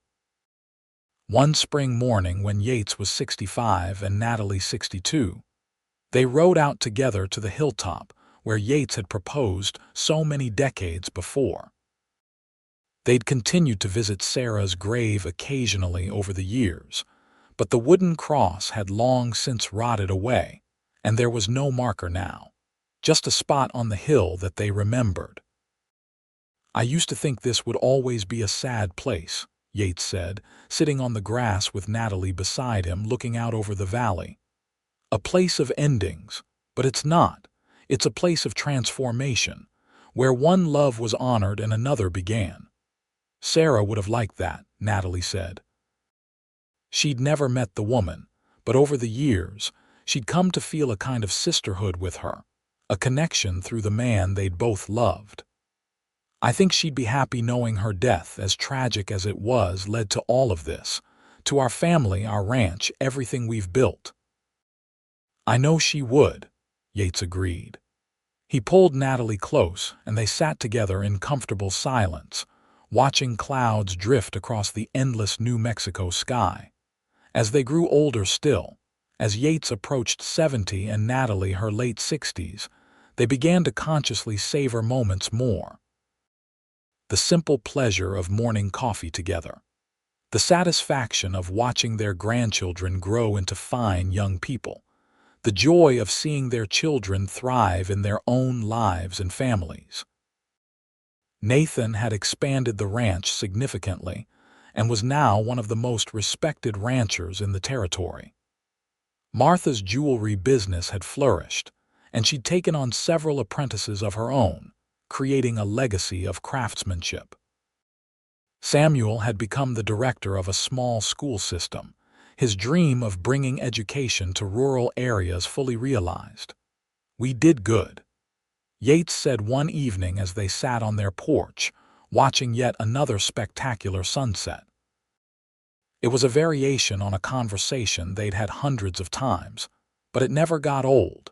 One spring morning when Yates was 65 and Natalie 62, they rode out together to the hilltop where Yates had proposed so many decades before. They'd continued to visit Sarah's grave occasionally over the years, but the wooden cross had long since rotted away, and there was no marker now, just a spot on the hill that they remembered. I used to think this would always be a sad place, Yates said, sitting on the grass with Natalie beside him looking out over the valley. A place of endings, but it's not. It's a place of transformation, where one love was honored and another began. Sarah would have liked that, Natalie said. She'd never met the woman, but over the years, she'd come to feel a kind of sisterhood with her, a connection through the man they'd both loved. I think she'd be happy knowing her death, as tragic as it was, led to all of this, to our family, our ranch, everything we've built. I know she would, Yates agreed. He pulled Natalie close, and they sat together in comfortable silence, watching clouds drift across the endless New Mexico sky. As they grew older still, as Yates approached 70 and Natalie her late 60s, they began to consciously savor moments more. The simple pleasure of morning coffee together, the satisfaction of watching their grandchildren grow into fine young people, the joy of seeing their children thrive in their own lives and families. Nathan had expanded the ranch significantly and was now one of the most respected ranchers in the territory. Martha's jewelry business had flourished, and she'd taken on several apprentices of her own, creating a legacy of craftsmanship. Samuel had become the director of a small school system, his dream of bringing education to rural areas fully realized. "We did good," Yates said one evening as they sat on their porch, watching yet another spectacular sunset. It was a variation on a conversation they'd had hundreds of times, but it never got old.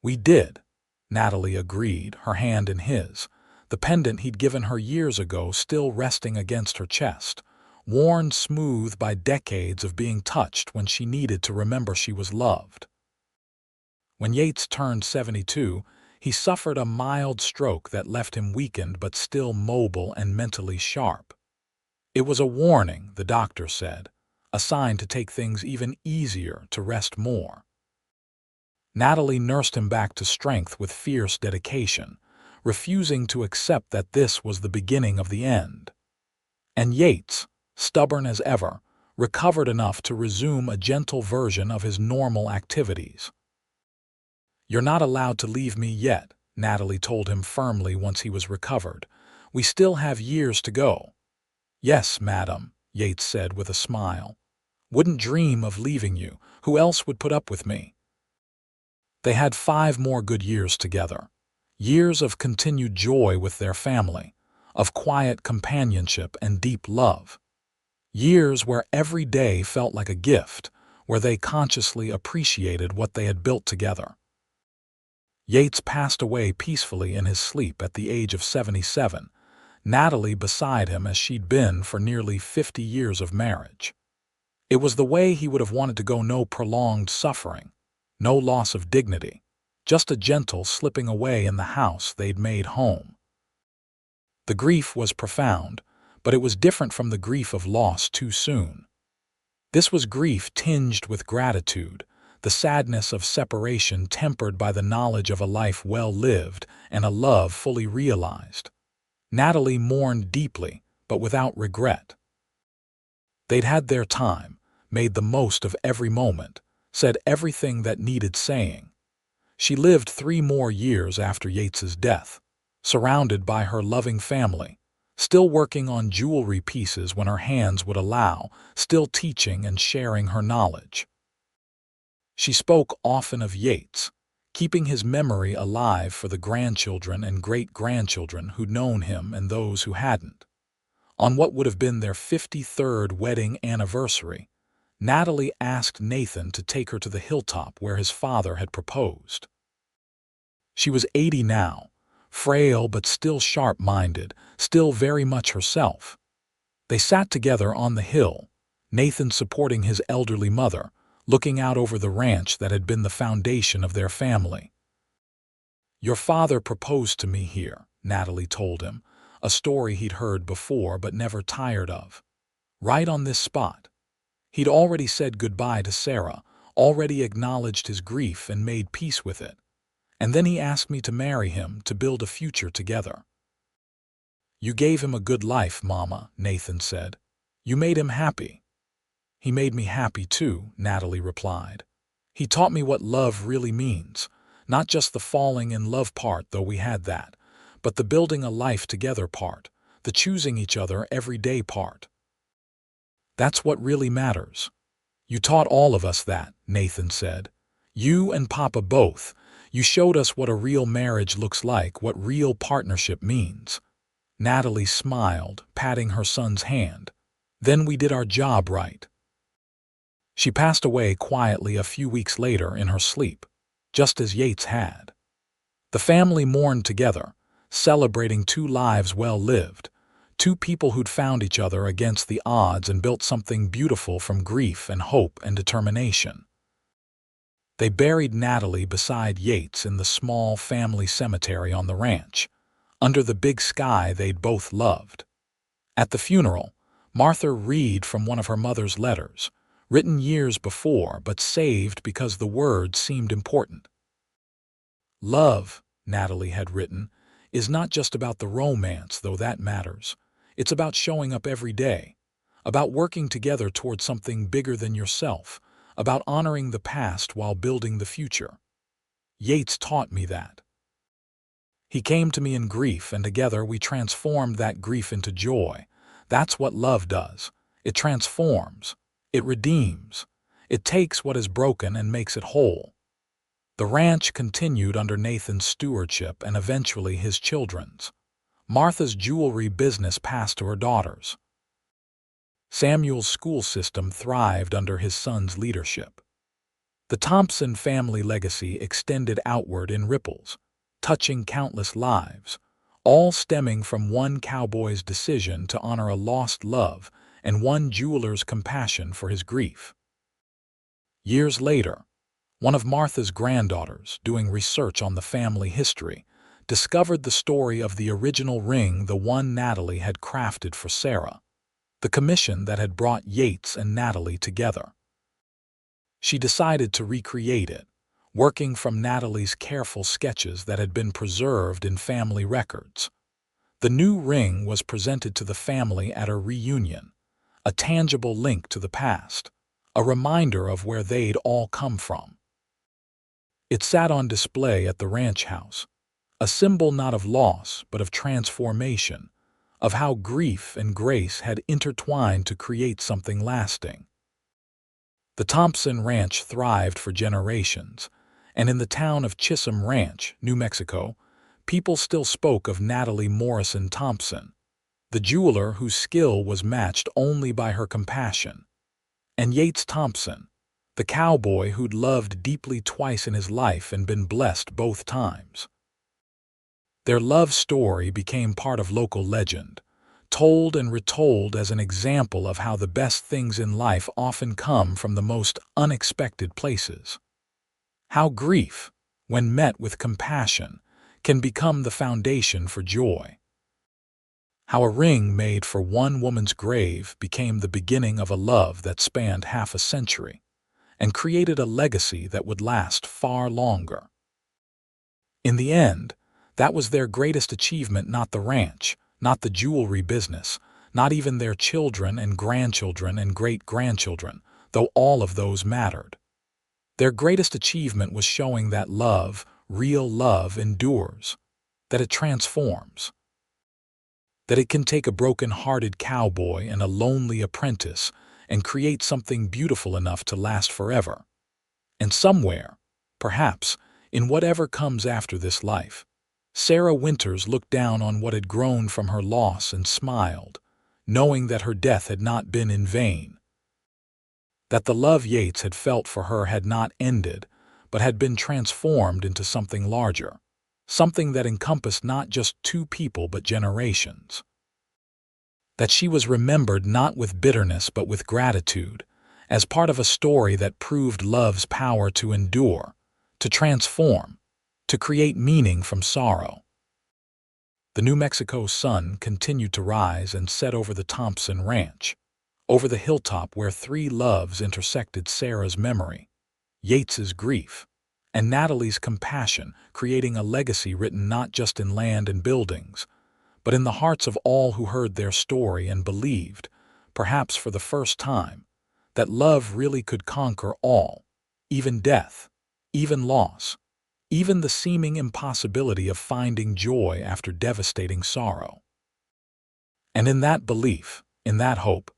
"We did," Natalie agreed, her hand in his, the pendant he'd given her years ago still resting against her chest, worn smooth by decades of being touched when she needed to remember she was loved. When Yates turned 72, he suffered a mild stroke that left him weakened but still mobile and mentally sharp. It was a warning, the doctor said, a sign to take things even easier, to rest more. Natalie nursed him back to strength with fierce dedication, refusing to accept that this was the beginning of the end. And Yates, stubborn as ever, recovered enough to resume a gentle version of his normal activities. "You're not allowed to leave me yet," Natalie told him firmly once he was recovered. "We still have years to go." "Yes, madam," Yates said with a smile. "Wouldn't dream of leaving you. Who else would put up with me?" They had 5 more good years together. Years of continued joy with their family, of quiet companionship and deep love. Years where every day felt like a gift, where they consciously appreciated what they had built together. Yates passed away peacefully in his sleep at the age of 77, Natalie beside him as she'd been for nearly 50 years of marriage. It was the way he would have wanted to go, no prolonged suffering, no loss of dignity, just a gentle slipping away in the house they'd made home. The grief was profound, but it was different from the grief of loss too soon. This was grief tinged with gratitude, the sadness of separation tempered by the knowledge of a life well lived and a love fully realized. Natalie mourned deeply, but without regret. They'd had their time, made the most of every moment, said everything that needed saying. She lived 3 more years after Yates's death, surrounded by her loving family, still working on jewelry pieces when her hands would allow, still teaching and sharing her knowledge. She spoke often of Yates, keeping his memory alive for the grandchildren and great-grandchildren who'd known him and those who hadn't. On what would have been their 53rd wedding anniversary, Natalie asked Nathan to take her to the hilltop where his father had proposed. She was 80 now, frail but still sharp-minded, still very much herself. They sat together on the hill, Nathan supporting his elderly mother, looking out over the ranch that had been the foundation of their family. "Your father proposed to me here," Natalie told him, a story he'd heard before but never tired of. "Right on this spot. He'd already said goodbye to Sarah, already acknowledged his grief and made peace with it. And then he asked me to marry him, to build a future together." "You gave him a good life, Mama," Nathan said. "You made him happy." "He made me happy too," Natalie replied. "He taught me what love really means, not just the falling in love part, though we had that, but the building a life together part, the choosing each other every day part. That's what really matters. You taught all of us that," Nathan said. "You and Papa both. You showed us what a real marriage looks like, what real partnership means." Natalie smiled, patting her son's hand. "Then we did our job right." She passed away quietly a few weeks later in her sleep, just as Yates had. The family mourned together, celebrating 2 lives well lived, 2 people who'd found each other against the odds and built something beautiful from grief and hope and determination. They buried Natalie beside Yates in the small family cemetery on the ranch, under the big sky they'd both loved. At the funeral, Martha read from one of her mother's letters, written years before but saved because the words seemed important. "Love," Natalie had written, "is not just about the romance, though that matters. It's about showing up every day, about working together towards something bigger than yourself, about honoring the past while building the future. Yates taught me that. He came to me in grief, and together we transformed that grief into joy, That's what love does. It transforms. It redeems. It takes what is broken and makes it whole. The ranch continued under Nathan's stewardship and eventually his children's. Martha's jewelry business passed to her daughters. Samuel's school system thrived under his son's leadership. The Thompson family legacy extended outward in ripples, touching countless lives, all stemming from one cowboy's decision to honor a lost love and one jeweler's compassion for his grief. Years later, one of Martha's granddaughters, doing research on the family history, discovered the story of the original ring, the one Natalie had crafted for Sarah, the commission that had brought Yates and Natalie together. She decided to recreate it, working from Natalie's careful sketches that had been preserved in family records. The new ring was presented to the family at a reunion, a tangible link to the past, a reminder of where they'd all come from. It sat on display at the ranch house, a symbol not of loss but of transformation, of how grief and grace had intertwined to create something lasting. The Thompson Ranch thrived for generations, and in the town of Chisholm Ranch, New Mexico, people still spoke of Natalie Morrison Thompson, the jeweler whose skill was matched only by her compassion, and Yates Thompson, the cowboy who'd loved deeply twice in his life and been blessed both times. Their love story became part of local legend, told and retold as an example of how the best things in life often come from the most unexpected places. How grief, when met with compassion, can become the foundation for joy. How a ring made for one woman's grave became the beginning of a love that spanned half a century and created a legacy that would last far longer. In the end, that was their greatest achievement, not the ranch, not the jewelry business, not even their children and grandchildren and great-grandchildren, though all of those mattered. Their greatest achievement was showing that love, real love, endures, that it transforms, that it can take a broken-hearted cowboy and a lonely apprentice and create something beautiful enough to last forever. And somewhere, perhaps, in whatever comes after this life, Sarah Winters looked down on what had grown from her loss and smiled, knowing that her death had not been in vain, that the love Yates had felt for her had not ended, but had been transformed into something larger, something that encompassed not just two people but generations. That she was remembered not with bitterness but with gratitude, as part of a story that proved love's power to endure, to transform, to create meaning from sorrow. The New Mexico sun continued to rise and set over the Thompson Ranch, over the hilltop where three loves intersected: Sarah's memory, Yates's grief, and Natalie's compassion, creating a legacy written not just in land and buildings, but in the hearts of all who heard their story and believed, perhaps for the first time, that love really could conquer all, even death, even loss, even the seeming impossibility of finding joy after devastating sorrow. And in that belief, in that hope,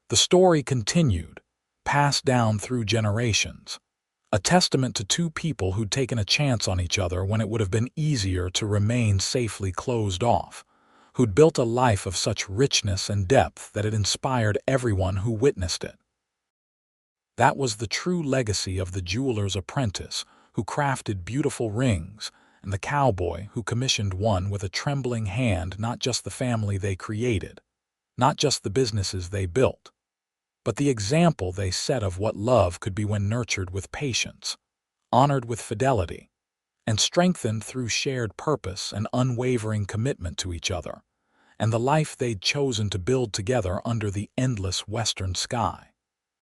the story continued, passed down through generations, a testament to two people who'd taken a chance on each other when it would have been easier to remain safely closed off, who'd built a life of such richness and depth that it inspired everyone who witnessed it. That was the true legacy of the jeweler's apprentice, who crafted beautiful rings, and the cowboy who commissioned one with a trembling hand, not just the family they created, not just the businesses they built, but the example they set of what love could be when nurtured with patience, honored with fidelity, and strengthened through shared purpose and unwavering commitment to each other, and the life they'd chosen to build together under the endless western sky.